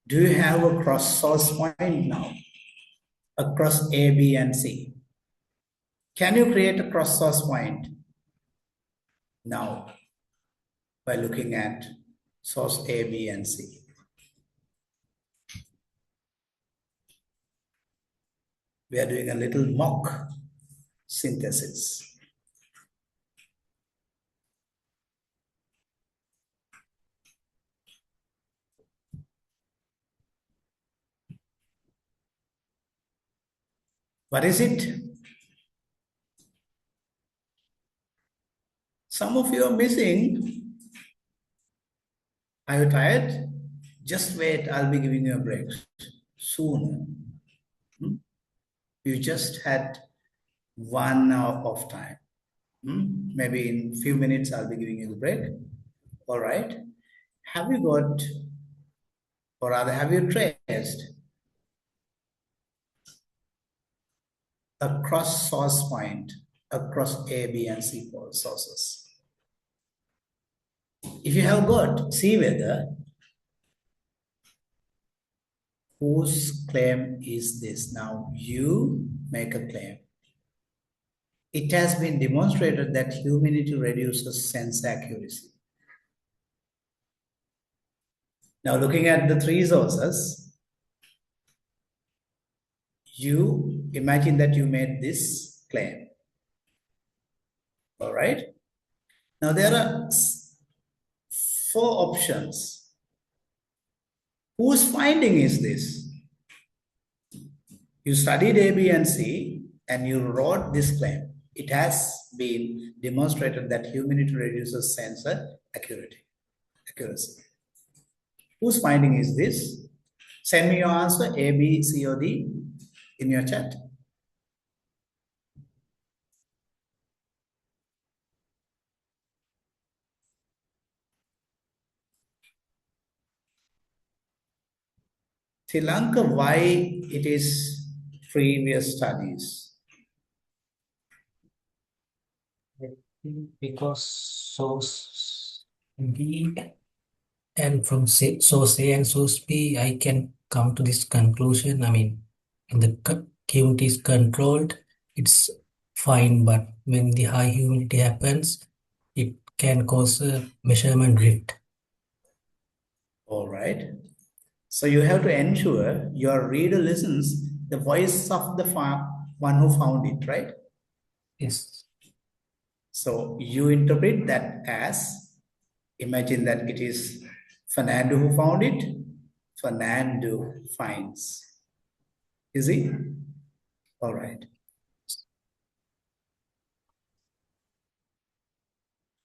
[SPEAKER 1] Do you have a cross source point now across A, B, and C? Can you create a cross source point now by looking at source A, B, and C? We are doing a little mock synthesis. What is it? Some of you are missing. Are you tired? Just wait, I'll be giving you a break soon. You just had 1 hour of time. Maybe in a few minutes, I'll be giving you the break. All right. Have you got, or rather, have you traced a cross source point across A, B, and C sources? If you have got, see whether whose claim is this. Now you make a claim. It has been demonstrated that humidity reduces sense accuracy. Now looking at the 3 sources, you imagine that you made this claim. All right. Now there are four options. Whose finding is this? You studied A, B, and C, and you wrote this claim. It has been demonstrated that humidity reduces sensor accuracy. Whose finding is this? Send me your answer, A, B, C, or D, in your chat. Sri Lanka, why it is previous studies?
[SPEAKER 2] Because source B and from source A and source B, I can come to this conclusion. I mean, when the humidity is controlled, it's fine, but when the high humidity happens, it can cause a measurement drift.
[SPEAKER 1] All right. So you have to ensure your reader listens the voice of the one who found it, right?
[SPEAKER 2] Yes.
[SPEAKER 1] So you interpret that as, imagine that it is Fernando who found it. Fernando finds. Is he? All right.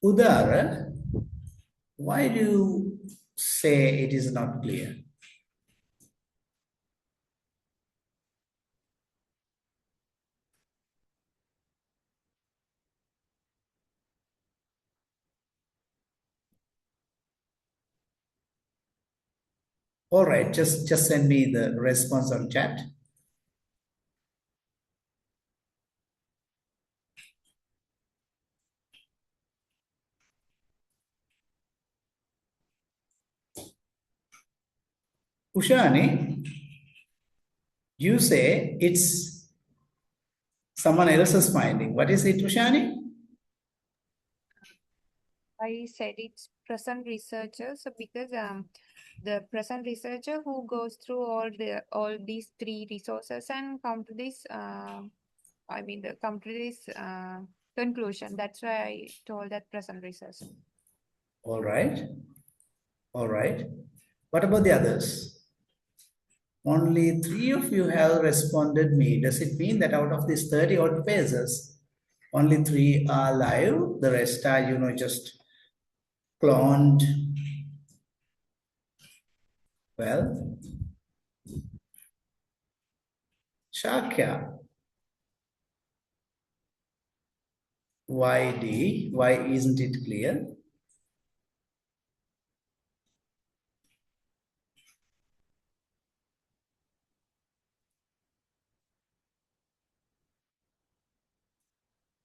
[SPEAKER 1] Udara, why do you say it is not clear? All right, just send me the response on chat. Ushani, you say it's someone else's finding. What is it, Ushani?
[SPEAKER 3] I said it's present researcher. So because the present researcher who goes through all these three resources and come to this come to this conclusion. That's why I told that present researcher.
[SPEAKER 1] All right. All right. What about the others? Only 3 of you have responded me. Does it mean that out of these 30 odd pages, only 3 are live? The rest are, just cloned. Well, Shakya, YD, why isn't it clear?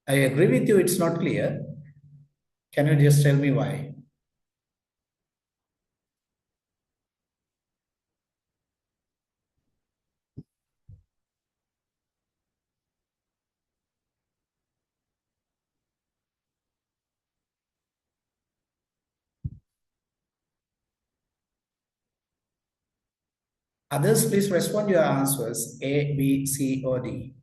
[SPEAKER 1] I agree with you, it's not clear. Can you just tell me why? Others, please respond your answers A, B, C, or D.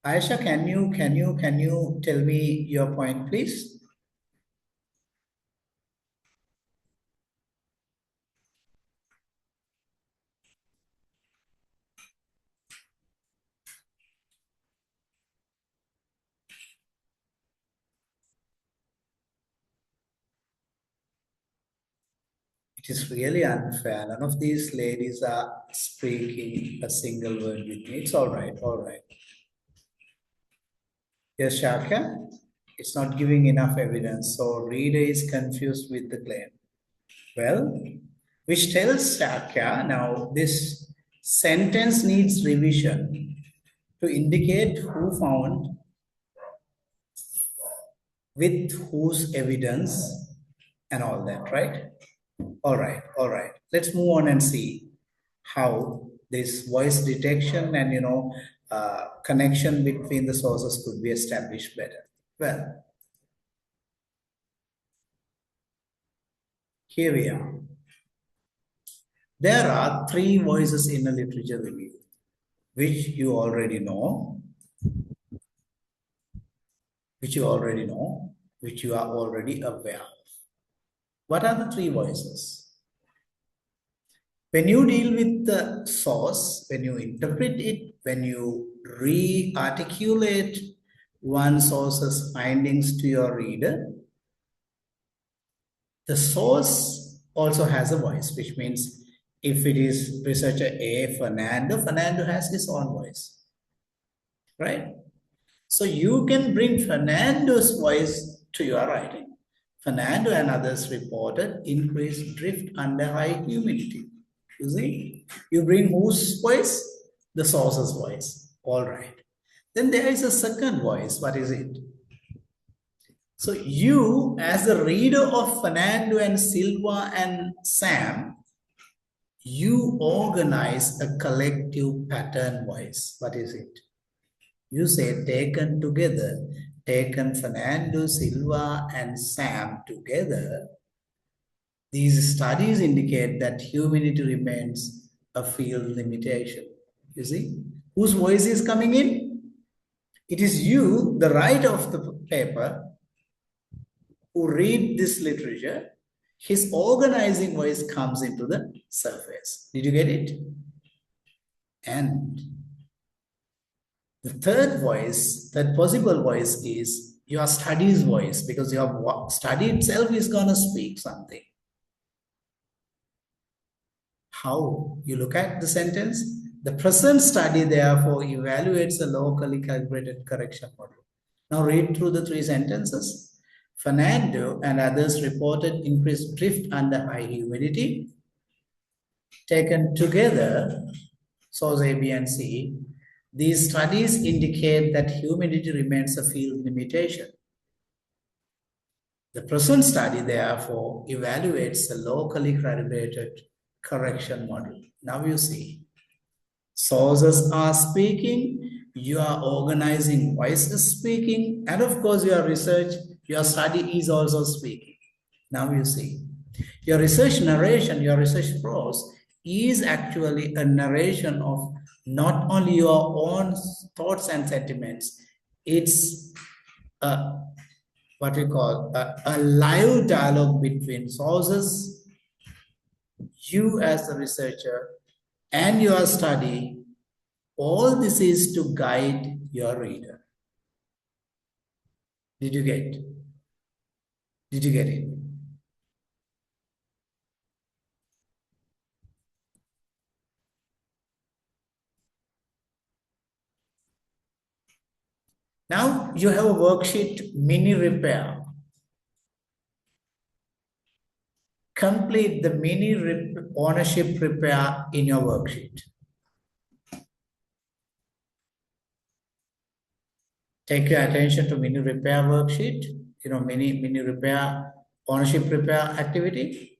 [SPEAKER 1] Aisha, can you tell me your point, please? It is really unfair. None of these ladies are speaking a single word with me. It's all right, all right. Yes, Shaka, it's not giving enough evidence, so reader is confused with the claim. Well, which tells Shaka now this sentence needs revision to indicate who found with whose evidence and all that, right? All right, all right. Let's move on and see how this voice detection and connection between the sources could be established better. Well, here we are. There are three voices in a literature review, which you already know, which you are already aware of. What are the three voices? When you deal with the source, when you interpret it, when you re-articulate one source's findings to your reader, the source also has a voice, which means if it is researcher A, Fernando has his own voice, right? So you can bring Fernando's voice to your writing. Fernando and others reported increased drift under high humidity. You see, you bring whose voice? The source's voice. All right. Then there is a second voice. What is it? So you, as the reader of Fernando and Silva and Sam, you organize a collective pattern voice. What is it? You say taken together, taken Fernando, Silva, and Sam together. These studies indicate that humidity remains a field limitation. You see, whose voice is coming in? It is you, the writer of the paper, who read this literature. His organizing voice comes into the surface. Did you get it? And the third voice, that possible voice, is your study's voice, because your study itself is going to speak something. How? You look at the sentence. The present study, therefore, evaluates a locally calibrated correction model. Now read through the three sentences. Fernando and others reported increased drift under high humidity. Taken together, source A, B, and C, these studies indicate that humidity remains a field limitation. The present study, therefore, evaluates a locally calibrated correction model. Now you see, sources are speaking, you are organizing voices speaking, and of course your research, your study is also speaking. Now you see, your research narration, your research prose is actually a narration of not only your own thoughts and sentiments, it's what we call a live dialogue between sources, you as the researcher, and your study. All this is to guide your reader. Did you get? Did you get it? Now you have a worksheet mini repair. Complete the mini ownership repair in your worksheet. Take your attention to mini repair worksheet, mini repair, ownership repair activity.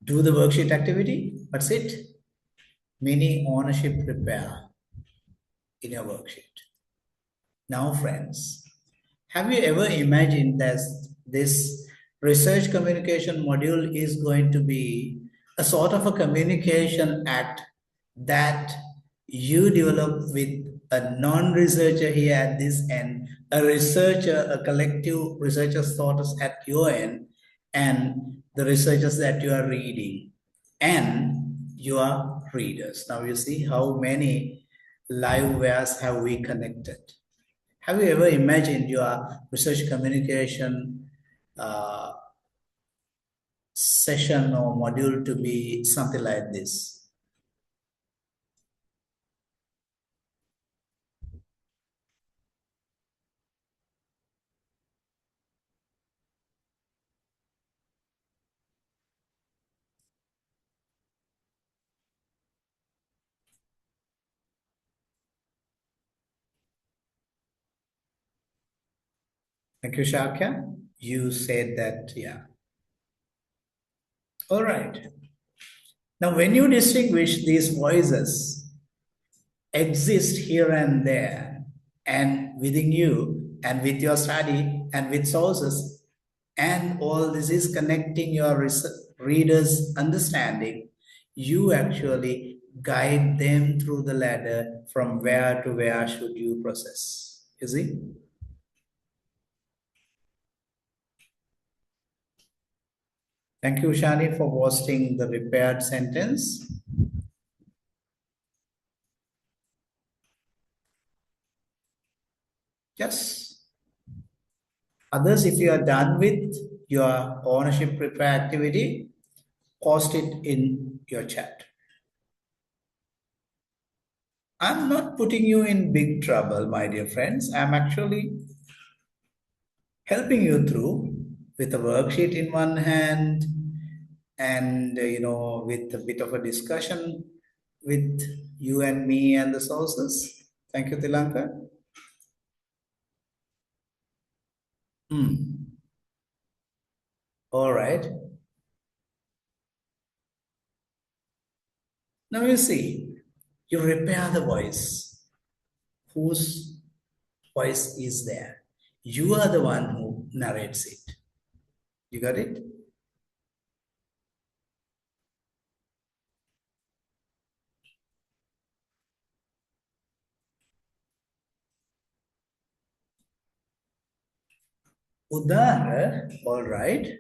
[SPEAKER 1] Do the worksheet activity. What's it? Mini ownership repair in your worksheet. Now, friends, have you ever imagined that this research communication module is going to be a sort of a communication act that you develop with a non-researcher here at this end, a researcher, a collective researcher's thoughts at your end, and the researchers that you are reading, and your readers. Now you see how many live wares have we connected. Have you ever imagined your research communication session or module to be something like this? Thank you, Shakya. You said that, yeah. All right. Now, when you distinguish these voices exist here and there, and within you, and with your study, and with sources, and all this is connecting your reader's understanding, you actually guide them through the ladder from where to where should you process. You see? Thank you, Shani, for posting the repaired sentence. Yes. Others, if you are done with your ownership repair activity, post it in your chat. I'm not putting you in big trouble, my dear friends. I'm actually helping you through with a worksheet in one hand and with a bit of a discussion with you and me and the sources. Thank you, Tilanka. All right. Now you see, you repair the voice. Whose voice is there? You are the one who narrates it. You got it? Udara, all right.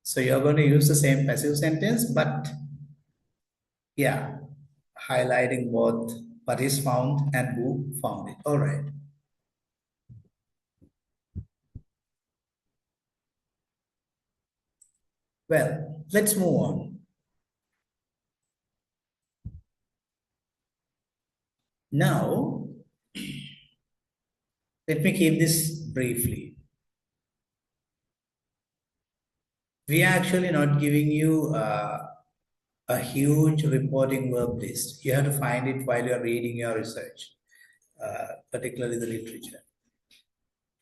[SPEAKER 1] So you're going to use the same passive sentence, but yeah, highlighting both what is found and who found it. All right. Well, let's move on. Now, let me keep this briefly. We are actually not giving you a huge reporting verb list. You have to find it while you're reading your research, particularly the literature.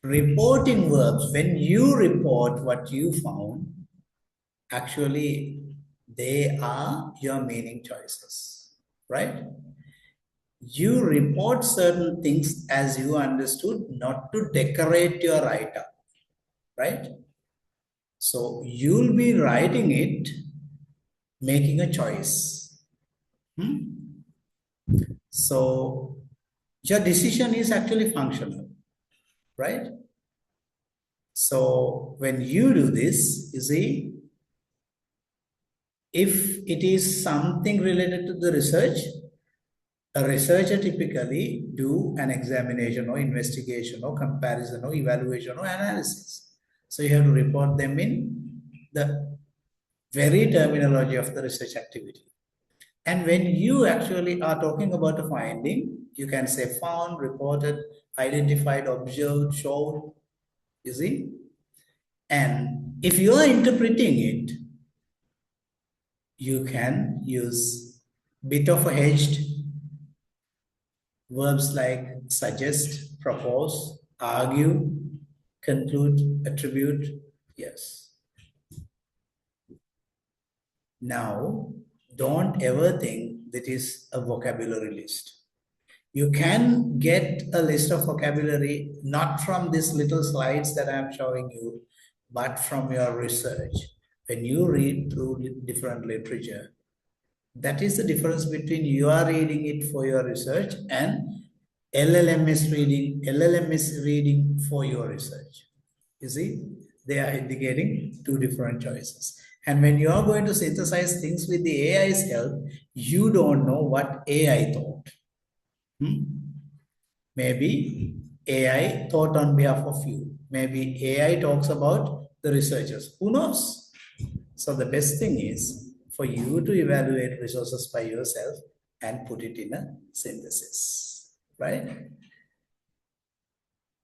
[SPEAKER 1] Reporting verbs, when you report what you found, actually they are your meaning choices, right? You report certain things as you understood, not to decorate your write-up, right? So you'll be writing it, making a choice. So your decision is actually functional, right? So when you do this, you see, if it is something related to the research, a researcher typically do an examination or investigation or comparison or evaluation or analysis. So you have to report them in the very terminology of the research activity. And when you actually are talking about a finding, you can say found, reported, identified, observed, showed, you see? And if you are interpreting it, you can use bit of a hedged verbs like suggest, propose, argue, conclude, attribute. Yes. Now, don't ever think that is a vocabulary list. You can get a list of vocabulary not from these little slides that I'm showing you, but from your research. When you read through different literature, that is the difference between you are reading it for your research and LLM is reading for your research. You see, they are indicating two different choices. And when you are going to synthesize things with the AI's help, you don't know what AI thought. Maybe AI thought on behalf of you. Maybe AI talks about the researchers. Who knows? So the best thing is for you to evaluate resources by yourself and put it in a synthesis, right?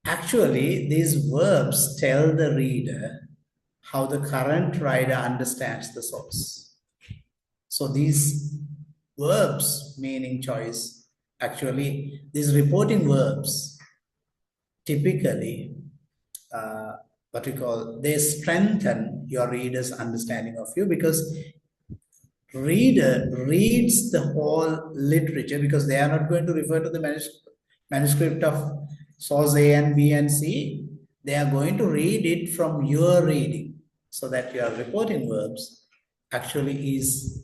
[SPEAKER 1] Actually, these verbs tell the reader how the current writer understands the source. So these verbs, meaning choice, Actually, these reporting verbs typically, what we call, they strengthen your reader's understanding of you, because reader reads the whole literature, because they are not going to refer to the manuscript of source A and B and C. They are going to read it from your reading, so that your reporting verbs actually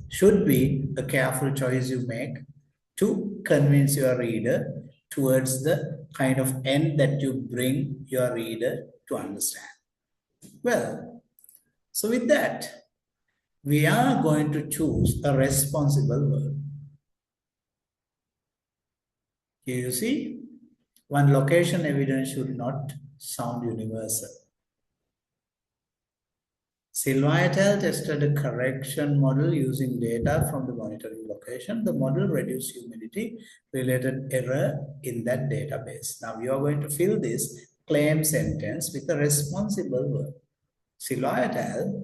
[SPEAKER 1] should be a careful choice you make to convince your reader towards the kind of end that you bring your reader to understand. Well, so with that, we are going to choose a responsible verb. Here you see, one location evidence should not sound universal. Silva et al. Tested a correction model using data from the monitoring location. The model reduced humidity-related error in that database. Now you are going to fill this claim sentence with a responsible verb. Silva et al.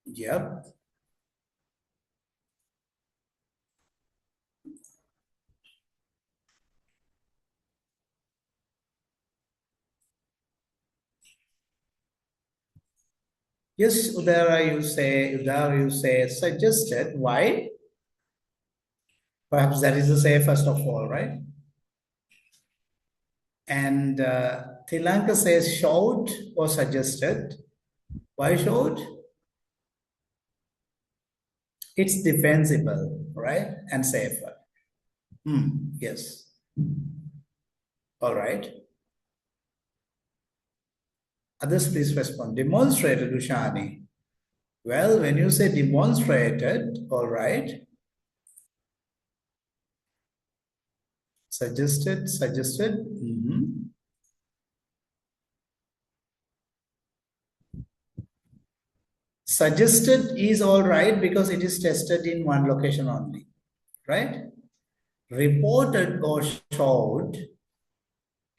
[SPEAKER 1] Yep. Yes, Udara, you say suggested. Why? Perhaps that is to say first of all, right? And Tilanka says showed or suggested. Why showed? It's defensible, right? And safer. Yes. All right. Others please respond. Demonstrated, Ushani. Well, when you say demonstrated, all right. Suggested. Suggested is all right because it is tested in one location only, right? Reported or showed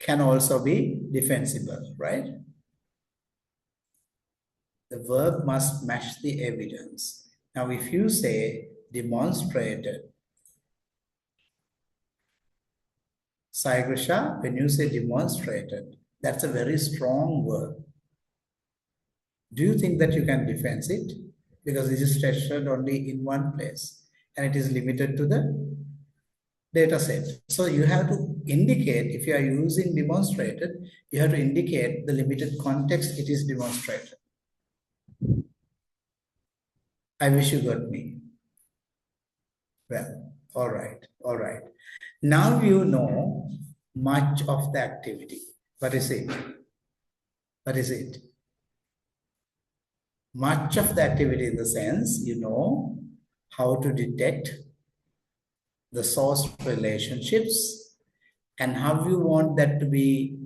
[SPEAKER 1] can also be defensible, right? The verb must match the evidence. Now, if you say demonstrated, Saigrasha, when you say demonstrated, that's a very strong verb. Do you think that you can defend it? Because it is tested only in one place and it is limited to the data set. So you have to indicate, if you are using demonstrated, you have to indicate the limited context it is demonstrated. I wish you got me. Well, all right. Now you know much of the activity. What is it? What is it? Much of the activity in the sense, you know how to detect the source relationships and how you want that to be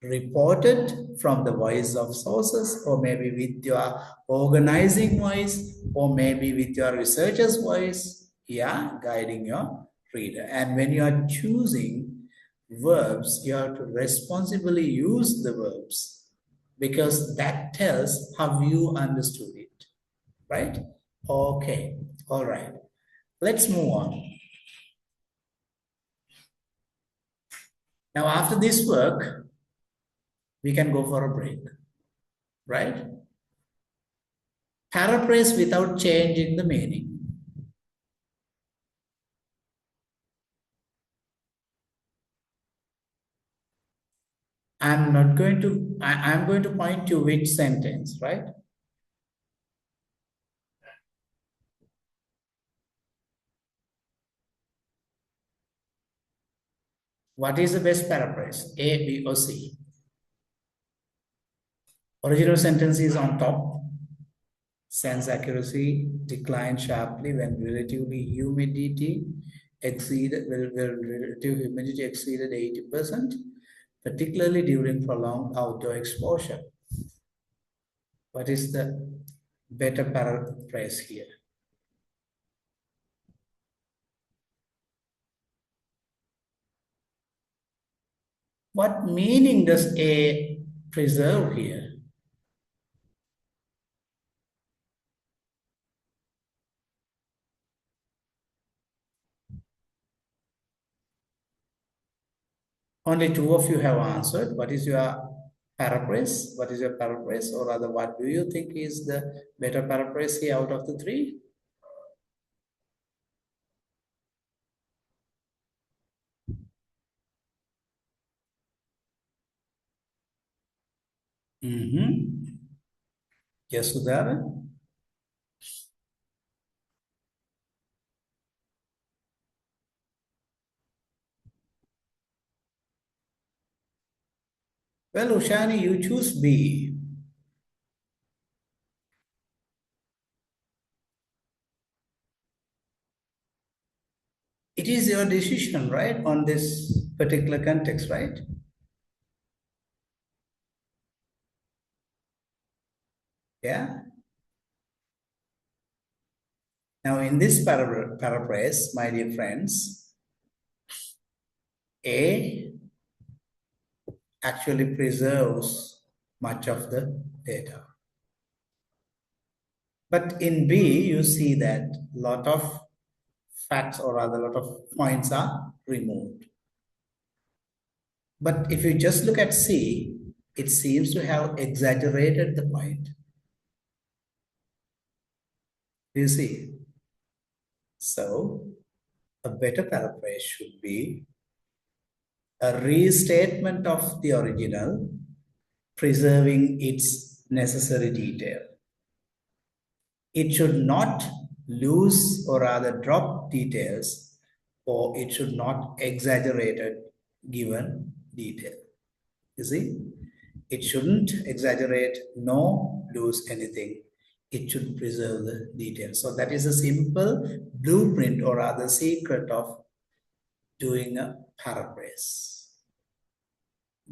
[SPEAKER 1] reported from the voice of sources, or maybe with your organizing voice, or maybe with your researcher's voice, guiding your reader. And when you are choosing verbs, you have to responsibly use the verbs, because that tells how you understood it, right? Okay, all right. Let's move on. Now, after this work, we can go for a break, right? Paraphrase without changing the meaning. I'm going to point to which sentence, right? What is the best paraphrase? A, B, or C? Original sentence is on top. Sense accuracy declined sharply when relative humidity exceeded 80%, particularly during prolonged outdoor exposure. What is the better paraphrase here? What meaning does A preserve here? Only two of you have answered. What is your paraphrase? What is your paraphrase? Or rather, what do you think is the better paraphrase here out of the three? Mm-hmm. Yes, Sudhara? Well, Ushani, you choose B. It is your decision, right, on this particular context, right? Yeah. Now, in this paraphrase, my dear friends, A actually preserves much of the data. But in B, you see that a lot of facts or rather a lot of points are removed. But if you just look at C, it seems to have exaggerated the point. Do you see? So a better paraphrase should be a restatement of the original, preserving its necessary detail. It should not lose or rather drop details, or it should not exaggerate a given detail. You see, it shouldn't exaggerate nor lose anything. It should preserve the details. So that is a simple blueprint or rather secret of doing a paraphrase.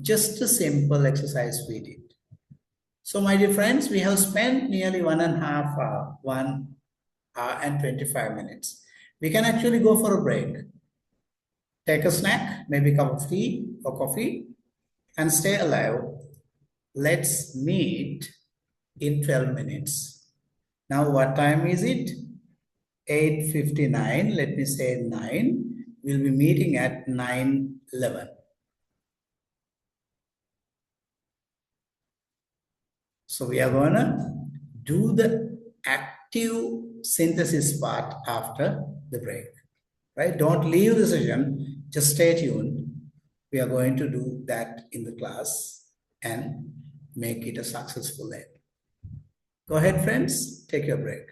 [SPEAKER 1] Just a simple exercise we did. So my dear friends, we have spent nearly 1.5 hour and 25 minutes. We can actually go for a break. Take a snack, maybe a cup of tea or coffee, and stay alive. Let's meet in 12 minutes. Now what time is it? 8:59. Let me say 9. We'll be meeting at 9:11. So we are going to do the active synthesis part after the break, right? Don't leave the session, just stay tuned. We are going to do that in the class and make it a successful end. Go ahead, friends, take your break.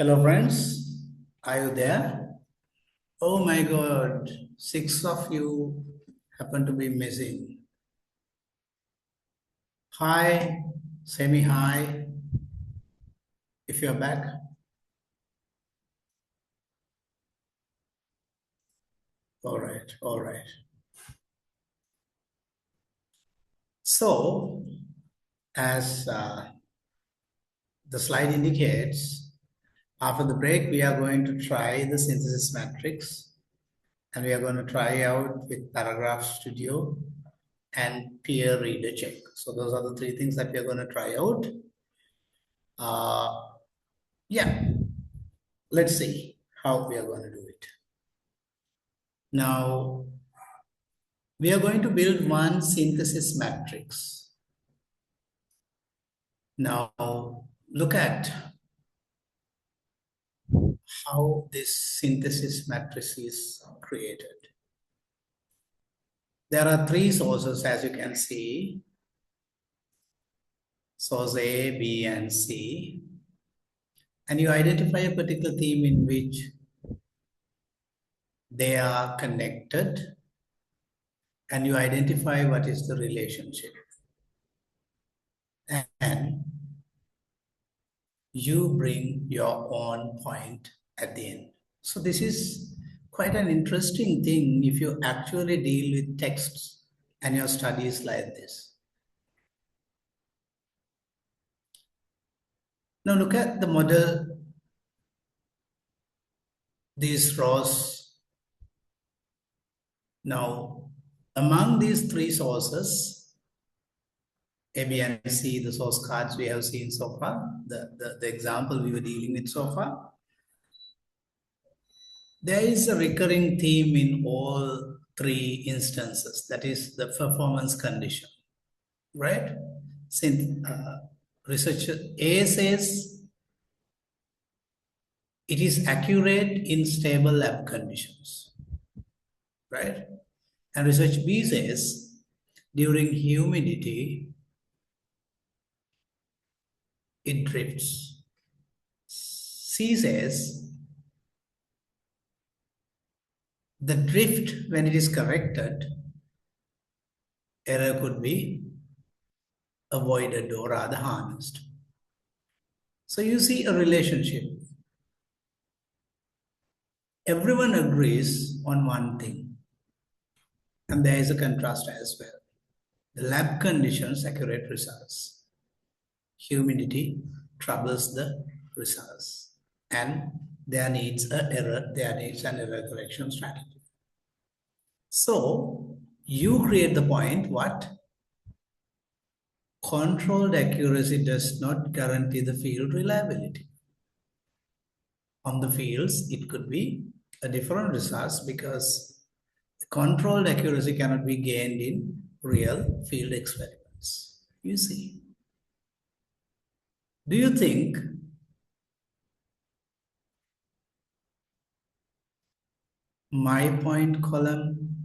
[SPEAKER 1] Hello, friends. Are you there? Oh my God, 6 of you happen to be missing. Hi, say me hi if you're back. All right, all right. So, as the slide indicates, after the break, we are going to try the synthesis matrix, and we are going to try out with Paragraph Studio and peer reader check. So those are the 3 things that we are going to try out. Yeah, let's see how we are going to do it. Now, we are going to build one synthesis matrix. Now, look at how this synthesis matrix is created. There are 3 sources, as you can see. Source A, B, and C. And you identify a particular theme in which they are connected, and you identify what is the relationship. And you bring your own point at the end. So this is quite an interesting thing if you actually deal with texts and your studies like this. Now look at the model, these rows. Now, among these 3 sources, A, B, and C, the source cards we have seen so far, the example we were dealing with so far, there is a recurring theme in all 3 instances, that is the performance condition, right? Since researcher A says it is accurate in stable lab conditions, right? And research B says during humidity, it drifts. C says the drift, when it is corrected, error could be avoided or rather harnessed. So you see a relationship. Everyone agrees on one thing, and there is a contrast as well. The lab conditions accurate results. Humidity troubles the results, and there needs an error correction strategy. So you create the point what? Controlled accuracy does not guarantee the field reliability. On the fields, it could be a different results because the controlled accuracy cannot be gained in real field experiments. You see. Do you think my point column,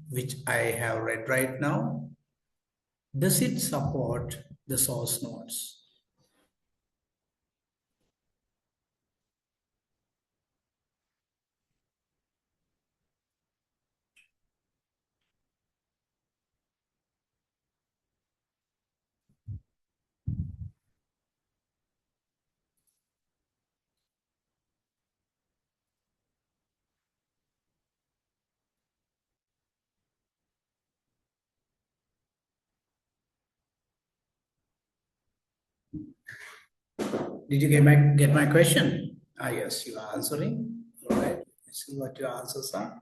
[SPEAKER 1] which I have read right now, does it support the source nodes? Did you get my question? Ah, yes, you are answering. All right. Let's see what your answers are.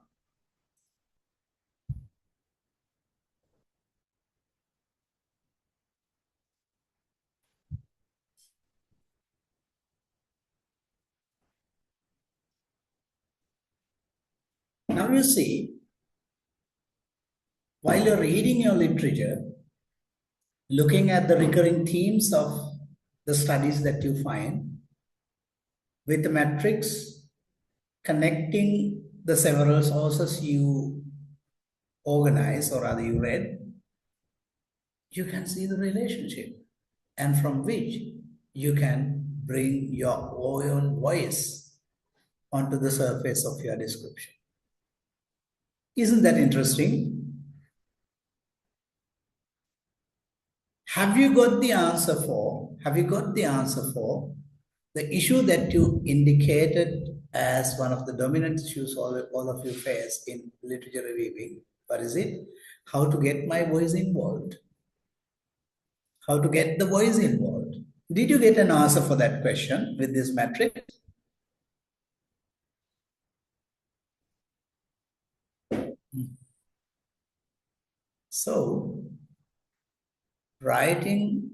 [SPEAKER 1] Now you see, while you're reading your literature, looking at the recurring themes of the studies that you find, with the matrix connecting the several sources you organize or rather you read, you can see the relationship, and from which you can bring your own voice onto the surface of your description. Isn't that interesting? Have you got the answer for the issue that you indicated as one of the dominant issues all of you face in literature reviewing? What is it? How to get my voice involved? How to get the voice involved? Did you get an answer for that question with this matrix? So, writing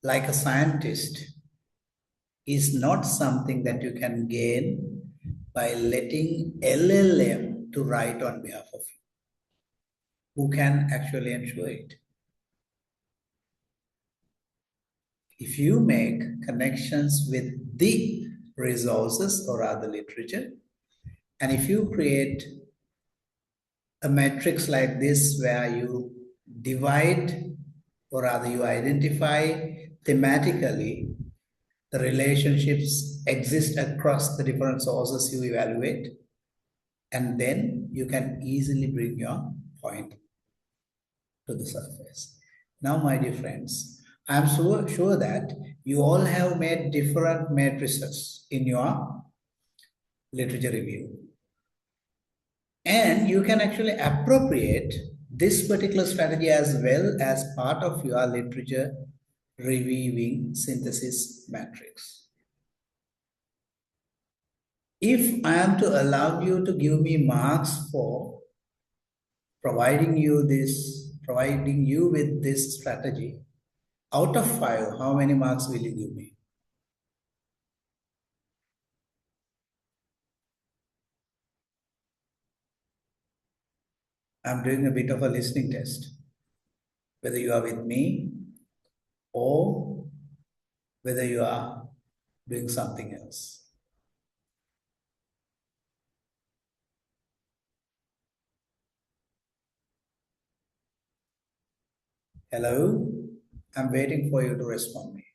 [SPEAKER 1] like a scientist is not something that you can gain by letting LLM to write on behalf of you. Who can actually ensure it? If you make connections with the resources or other literature, and if you create a matrix like this where you divide or rather you identify thematically the relationships exist across the different sources you evaluate, and then you can easily bring your point to the surface. Now, my dear friends, I'm sure that you all have made different matrices in your literature review. And you can actually appropriate this particular strategy as well as part of your literature reviewing synthesis matrix. If I am to allow you to give me marks for providing you with this strategy, out of 5, how many marks will you give me? I'm doing a bit of a listening test, whether you are with me or whether you are doing something else. Hello? I'm waiting for you to respond me.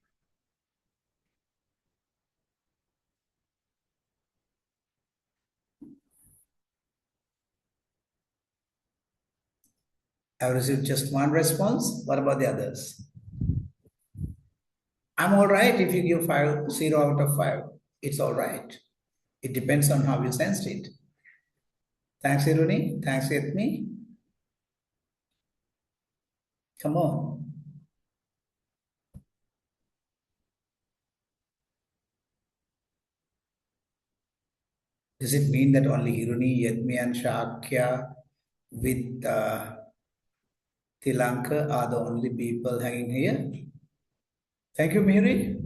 [SPEAKER 1] I've received just one response. What about the others? I'm all right if you give 0 out of 5. It's all right. It depends on how you sensed it. Thanks, Iruni. Thanks, Yetmi. Come on. Does it mean that only Iruni, Yetmi, and Shakya with Tilanka are the only people hanging here? Thank you, Miri.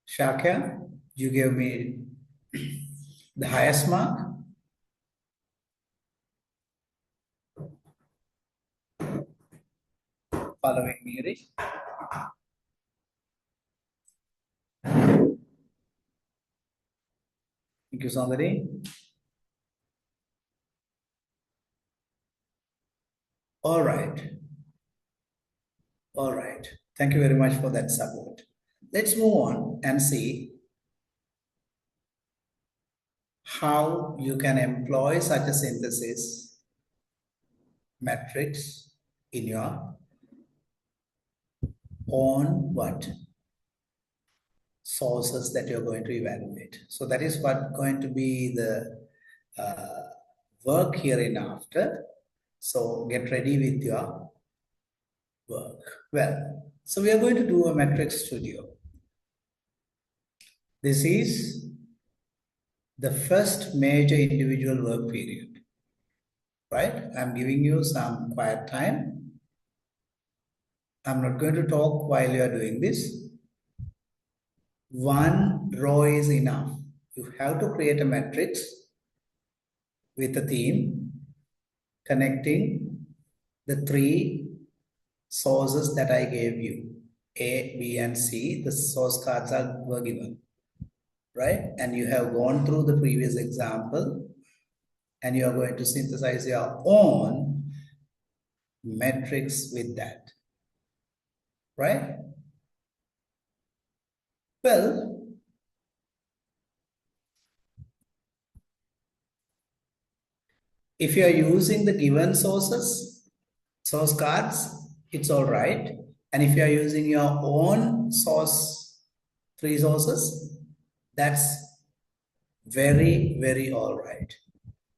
[SPEAKER 1] Shakya, you gave me the highest mark. Following Miri. Thank you, Sandari. All right. All right. Thank you very much for that support. Let's move on and see how you can employ such a synthesis matrix in your own sources that you're going to evaluate. So that is what going to be the work hereinafter. So get ready with your work. Well, so we are going to do a matrix studio. This is the first major individual work period, right? I'm giving you some quiet time. I'm not going to talk while you are doing this. One row is enough. You have to create a matrix with a theme connecting the 3 sources that I gave you. A, B, and C, the source cards were given, right? And you have gone through the previous example and you are going to synthesize your own matrix with that, right? Well, if you are using the given source cards, it's all right. And if you are using your own three sources, that's very, very all right.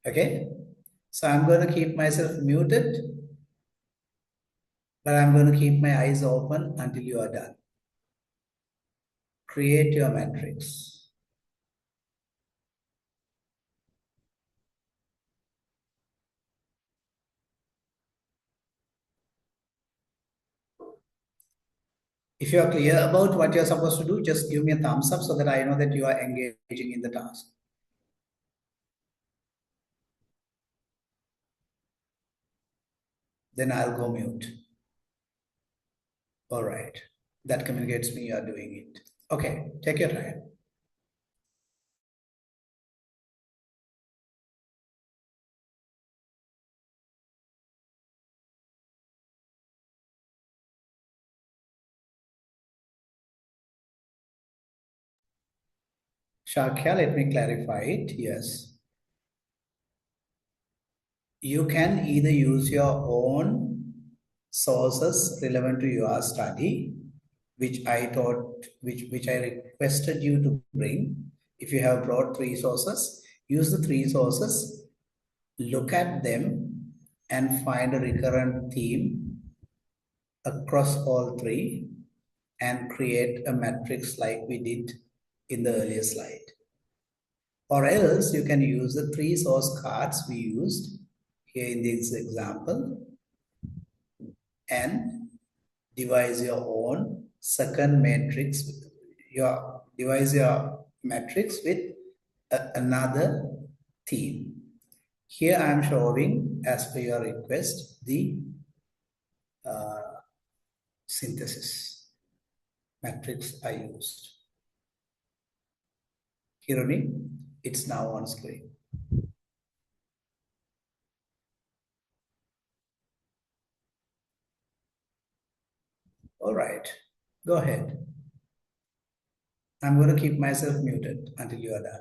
[SPEAKER 1] Okay. So I'm going to keep myself muted, but I'm going to keep my eyes open until you are done. Create your matrix. If you are clear about what you're supposed to do, just give me a thumbs up so that I know that you are engaging in the task. Then I'll go mute. All right. That communicates me you are doing it. Okay, take your time. Shakya, let me clarify it. Yes. You can either use your own sources relevant to your study, which I requested you to bring. If you have brought three sources, use the three sources, look at them, and find a recurrent theme across all three and create a matrix like we did in the earlier slide. Or else you can use the three source cards we used here in this example and devise your own second matrix. Devise your matrix with another theme. Here I am showing, as per your request, the synthesis matrix I used. Hironi, it's now on screen. All right, go ahead. I'm going to keep myself muted until you are done.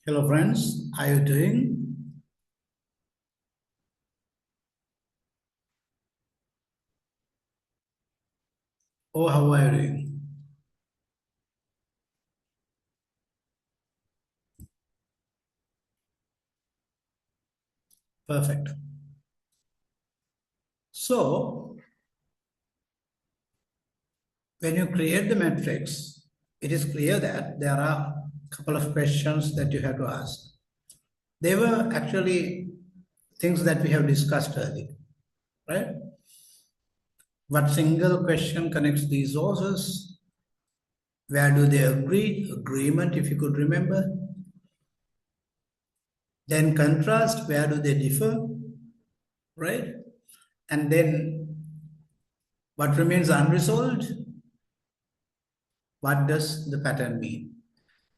[SPEAKER 1] Hello friends, how are you doing? Oh, how are you doing? Perfect. So, when you create the matrix, it is clear that there are a couple of questions that you have to ask. They were actually things that we have discussed earlier, right? What single question connects these sources? Where do they agree? Agreement, if you could remember. Then contrast, where do they differ, right? And then what remains unresolved? What does the pattern mean?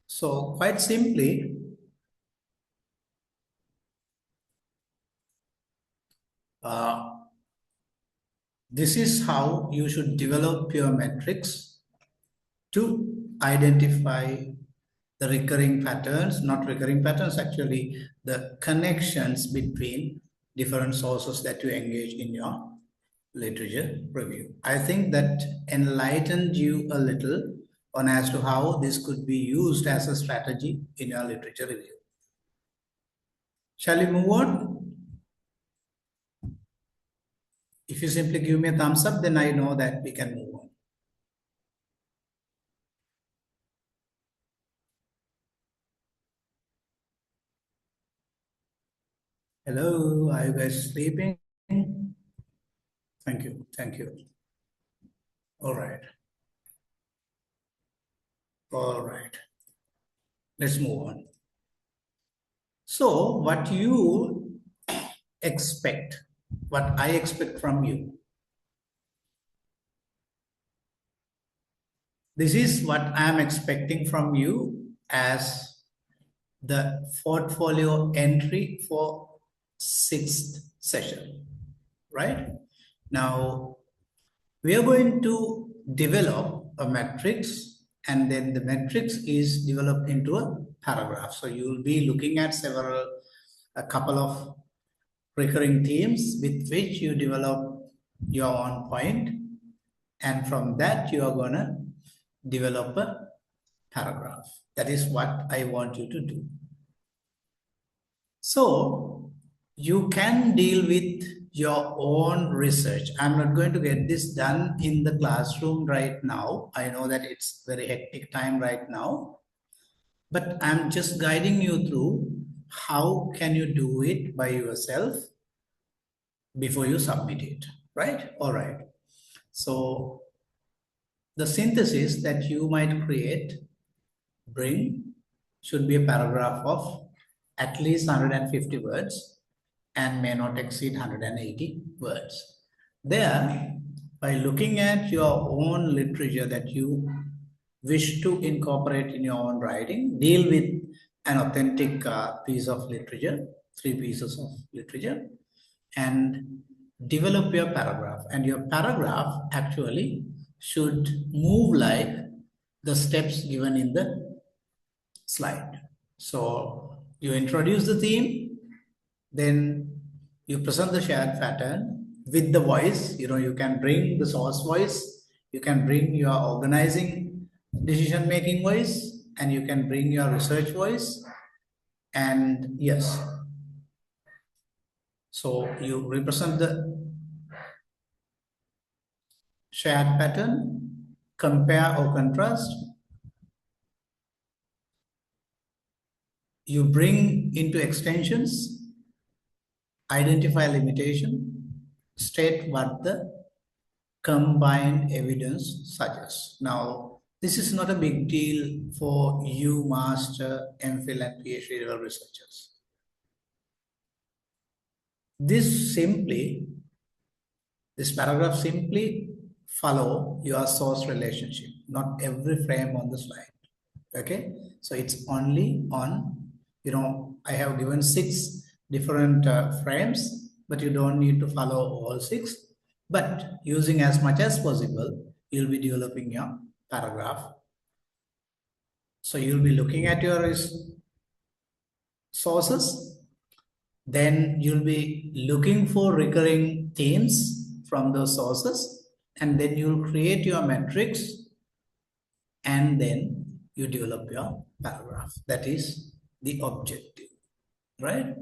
[SPEAKER 1] So quite simply, this is how you should develop your metrics to identify the recurring patterns, not recurring patterns, actually the connections between different sources that you engage in your literature review. I think that enlightened you a little on as to how this could be used as a strategy in your literature review. Shall we move on? If you simply give me a thumbs up, then I know that we can move on. Hello, are you guys sleeping? Thank you, thank you. All right, all right. Let's move on. So, what you expect, what I expect from you, this is what I am expecting from you as the portfolio entry for 6th session, right? Now, we are going to develop a matrix, and then the matrix is developed into a paragraph. So you will be looking at a couple of recurring themes with which you develop your own point, and from that you are going to develop a paragraph. That is what I want you to do. So you can deal with your own research. I'm not going to get this done in the classroom right now. I know that it's very hectic time right now, but I'm just guiding you through how can you do it by yourself before you submit it, right? All right. So the synthesis that you might bring should be a paragraph of at least 150 words and may not exceed 180 words. There, by looking at your own literature that you wish to incorporate in your own writing, deal with an authentic piece of literature, 3 pieces of literature, and develop your paragraph. And your paragraph actually should move like the steps given in the slide. So you introduce the theme, then you present the shared pattern with the voice. You can bring the source voice, you can bring your organizing decision making voice, and you can bring your research voice. And yes, so you represent the shared pattern, compare or contrast. You bring into extensions, identify limitation, state what the combined evidence suggests. Now, this is not a big deal for you master, MPhil and PhD level researchers. This paragraph simply follow your source relationship, not every frame on the slide. Okay, so it's only on, I have given 6 different frames, but you don't need to follow all 6. But using as much as possible, you'll be developing your paragraph. So you'll be looking at your sources. Then you'll be looking for recurring themes from those sources, and then you'll create your metrics, and then you develop your paragraph. That is the objective, right?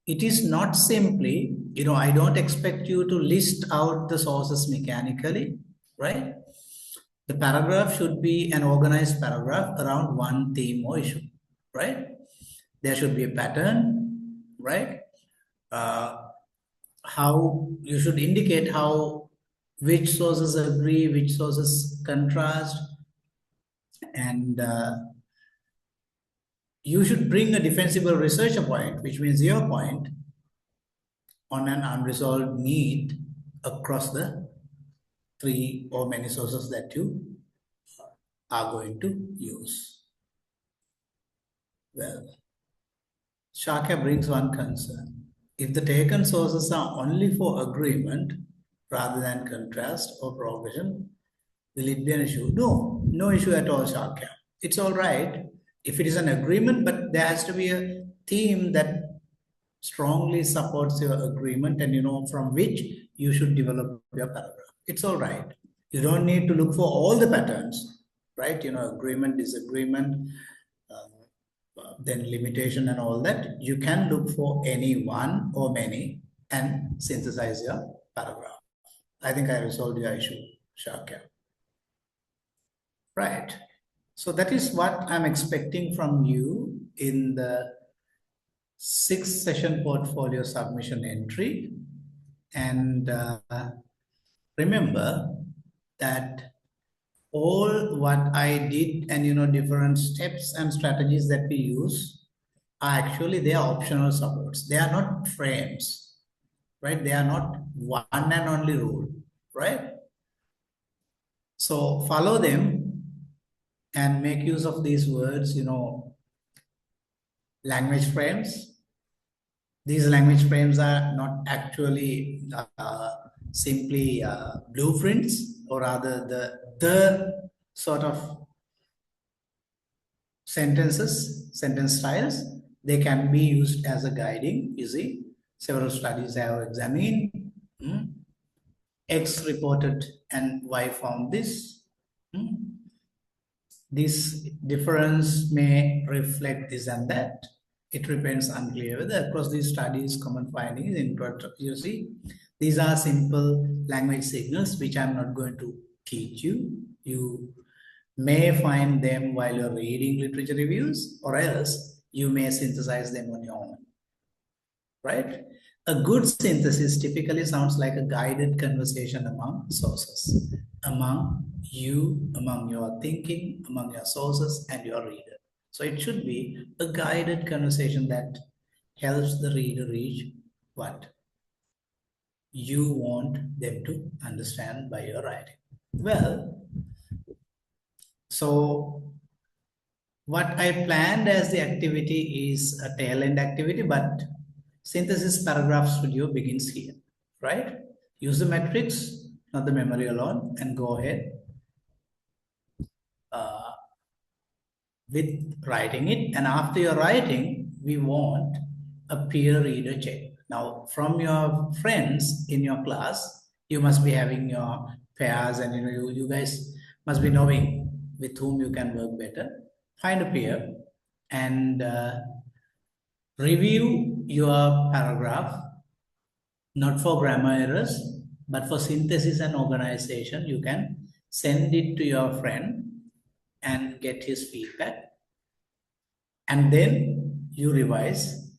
[SPEAKER 1] It is not simply, I don't expect you to list out the sources mechanically, right? The paragraph should be an organized paragraph around one theme or issue, right? There should be a pattern, right? How you should indicate how which sources agree, which sources contrast, and you should bring a defensible researcher point, which means your point on an unresolved need across the three or many sources that you are going to use. Well, Shaka brings one concern. If the taken sources are only for agreement rather than contrast or progression, will it be an issue? No, no issue at all, Shaka. It's all right if it is an agreement, but there has to be a theme that strongly supports your agreement and from which you should develop your paragraph. It's all right. You don't need to look for all the patterns, right? Agreement, disagreement, then limitation and all that. You can look for any one or many and synthesize your paragraph. I think I resolved your issue, Shakya. Right. So that is what I'm expecting from you in the 6th session portfolio submission entry. And remember that all what I did and different steps and strategies that we use are actually they are optional supports. They are not frames, right? They are not one and only rule, right? So follow them and make use of these words, language frames. These language frames are not actually simply blueprints, or rather the sort of sentence styles. They can be used as a guiding. You see, several studies have examined X reported and Y found this. This difference may reflect this and that. It remains unclear whether across these studies common findings in you see, these are simple language signals which I'm not going to teach you. You may find them while you're reading literature reviews, or else you may synthesize them on your own, right? A good synthesis typically sounds like a guided conversation among sources, among your thinking, among your sources and your reader. So it should be a guided conversation that helps the reader reach what you want them to understand by your writing. Well, so what I planned as the activity is a tail-end activity, but synthesis paragraph studio begins here, right? Use the metrics, not the memory alone, and go ahead with writing it. And after your writing, we want a peer reader check. Now, from your friends in your class, you must be having your pairs, and you guys must be knowing with whom you can work better. Find a peer and review your paragraph, not for grammar errors, but for synthesis and organization. You can send it to your friend and get his feedback. And then you revise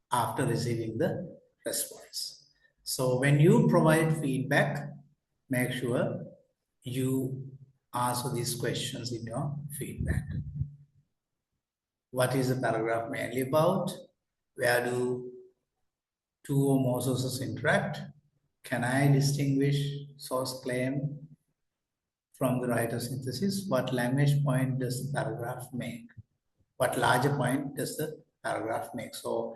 [SPEAKER 1] after receiving the response. So when you provide feedback, make sure you answer these questions in your feedback. What is the paragraph mainly about? Where do two or more sources interact? Can I distinguish source claim from the writer synthesis? What language point does the paragraph make? What larger point does the paragraph make? So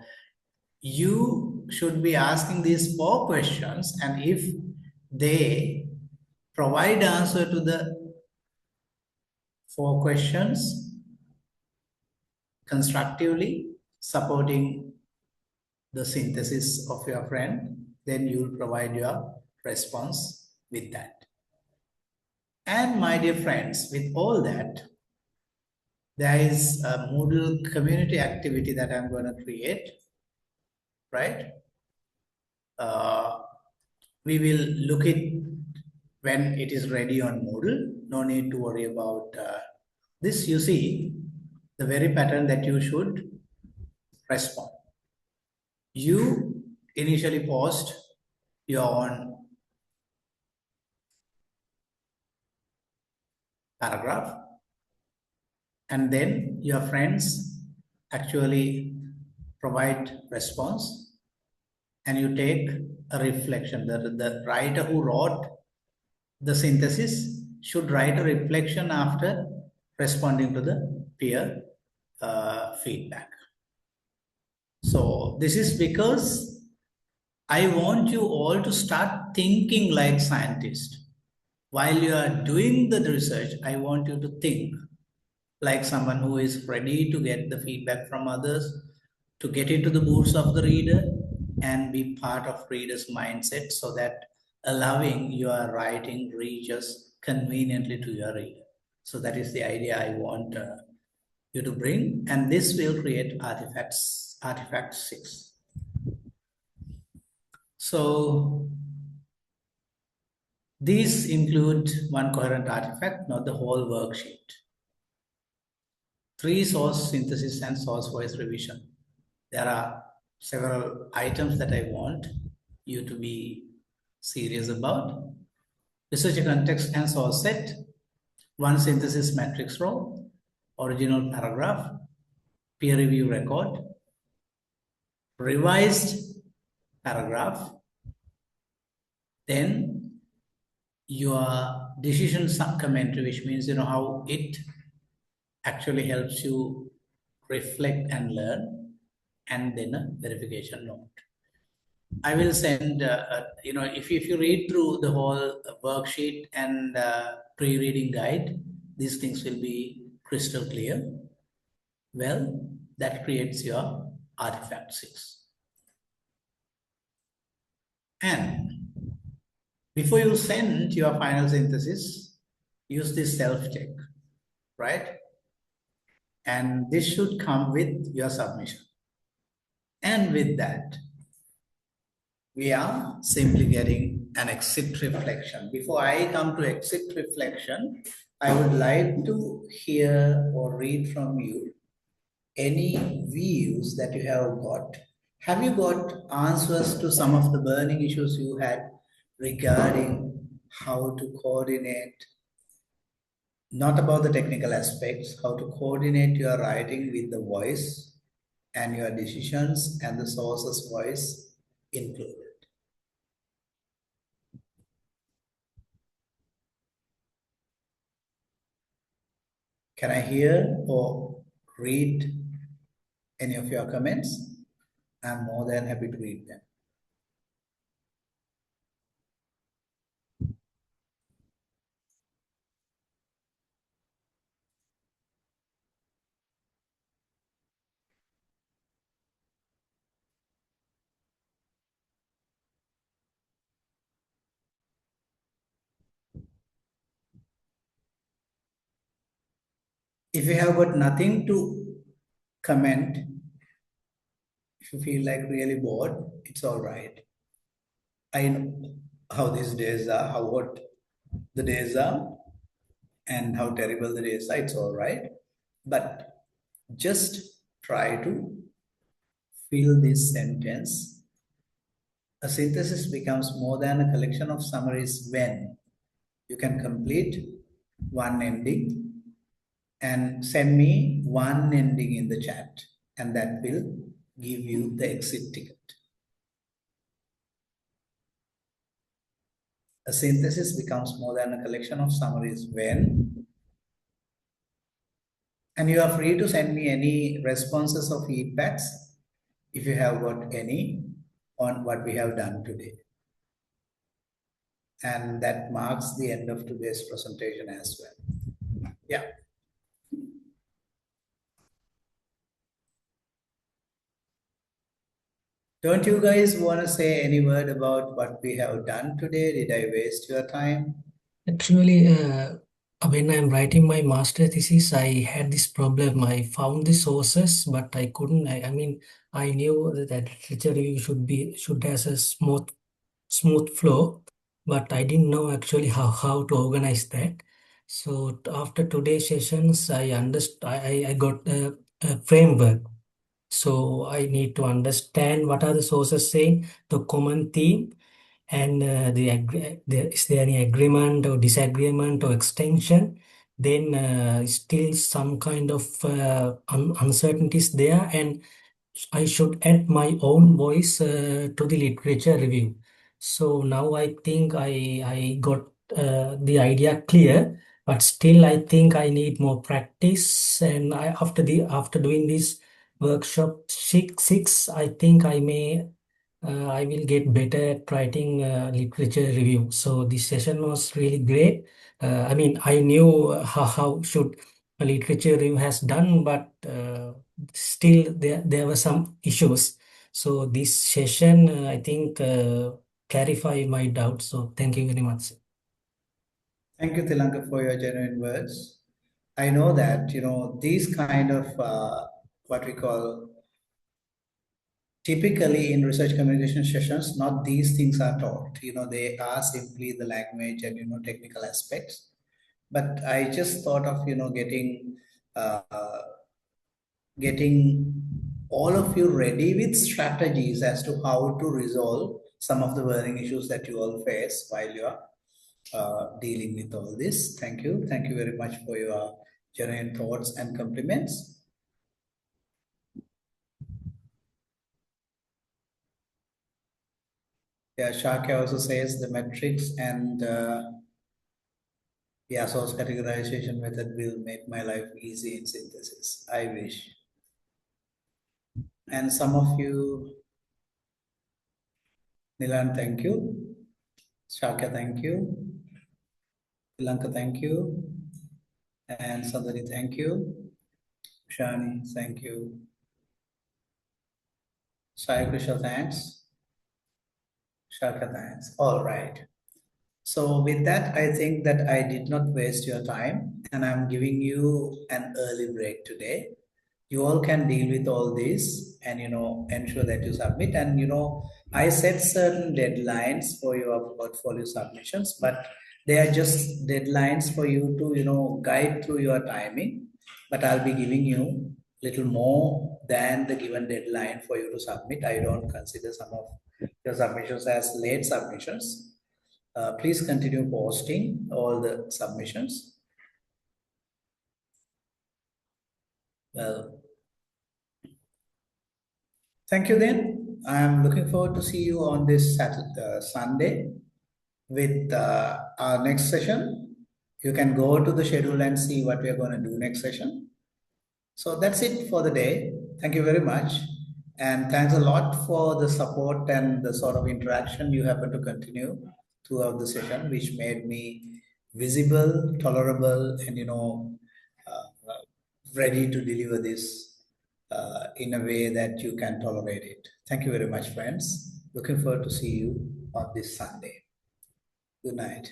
[SPEAKER 1] you should be asking these 4 questions, and if they provide answer to the 4 questions constructively, supporting the synthesis of your friend, then you will provide your response with that. And my dear friends, with all that, there is a Moodle community activity that I'm going to create, right? We will look it when it is ready on Moodle. No need to worry about this. You see the very pattern that you should respond. You initially post your own paragraph, and then your friends actually provide response, and you take a reflection. The writer who wrote the synthesis should write a reflection after responding to the peer feedback. So this is because I want you all to start thinking like scientists. While you are doing the research, I want you to think like someone who is ready to get the feedback from others, to get into the boots of the reader and be part of reader's mindset, so that allowing your writing reaches conveniently to your reader. So that is the idea I want you to bring, and this will create artifact 6. So these include one coherent artifact, not the whole worksheet. 3 source synthesis and source voice revision. There are several items that I want you to be serious about. Research context and source set, 1 synthesis matrix row, original paragraph, peer review record, revised paragraph, then your decision commentary, which means how it actually helps you reflect and learn, and then a verification note. I will send, if you read through the whole worksheet and pre-reading guide, these things will be crystal clear. Well, that creates your artifact 6. And before you send your final synthesis, use this self-check, right? And this should come with your submission. And with that, we are simply getting an exit reflection. Before I come to exit reflection, I would like to hear or read from you any views that you have got. Have you got answers to some of the burning issues you had regarding how to coordinate, not about the technical aspects, how to coordinate your writing with the voice and your decisions and the source's voice included? Can I hear or read any of your comments? I'm more than happy to read them. If you have got nothing to comment, if you feel like really bored, it's all right. I know how these days are, how hot the days are, and how terrible the days are. It's all right. But just try to fill this sentence. A synthesis becomes more than a collection of summaries when you can complete one ending and send me one ending in the chat, and that will give you the exit ticket. A synthesis becomes more than a collection of summaries when, and you are free to send me any responses or feedbacks if you have got any on what we have done today. And that marks the end of today's presentation as well. Yeah. Don't you guys want to say any word about what we have done today? Did I waste your time?
[SPEAKER 2] Actually, when I'm writing my master thesis, I had this problem. I found the sources, but I couldn't. I mean, I knew that literature review should has a smooth flow, but I didn't know actually how to organize that. So after today's sessions, I understand. I got a framework. So I need to understand what are the sources saying, the common theme, and is there any agreement or disagreement or extension, then still some kind of uncertainties there, and I should add my own voice to the literature review. So now I think I got the idea clear, but still I think I need more practice. And after doing this workshop six, I think I will get better at writing literature review. So this session was really great. I mean, I knew how should a literature review has done, but still there were some issues. So this session, I think, clarify my doubts. So thank you very much.
[SPEAKER 1] Thank you, Tilanka, for your genuine words. I know that, these kind of what we call typically in research communication sessions, not these things are taught. They are simply the language and, technical aspects. But I just thought of, uh, getting all of you ready with strategies as to how to resolve some of the burning issues that you all face while you are dealing with all this. Thank you. Thank you very much for your genuine thoughts and compliments. Yeah, Shakya also says the metrics and source categorization method will make my life easy in synthesis. I wish. And some of you, Nilan, thank you. Shakya, thank you. Lanka, thank you. And Sandari, thank you. Shani, thank you. Sai Krishna, thanks. Shaka, thanks. All right. So with that, I think that I did not waste your time, and I'm giving you an early break today. You all can deal with all this and ensure that you submit. And I set certain deadlines for your portfolio submissions, but they are just deadlines for you to guide through your timing. But I'll be giving you little more than the given deadline for you to submit. I don't consider some of your submissions as late submissions. Please continue posting all the submissions. Well, thank you then. I am looking forward to see you on this Sunday with our next session. You can go to the schedule and see what we are going to do next session. So that's it for the day. Thank you very much. And thanks a lot for the support and the sort of interaction you happen to continue throughout the session, which made me visible, tolerable, and ready to deliver this in a way that you can tolerate it. Thank you very much, friends. Looking forward to see you on this Sunday. Good night.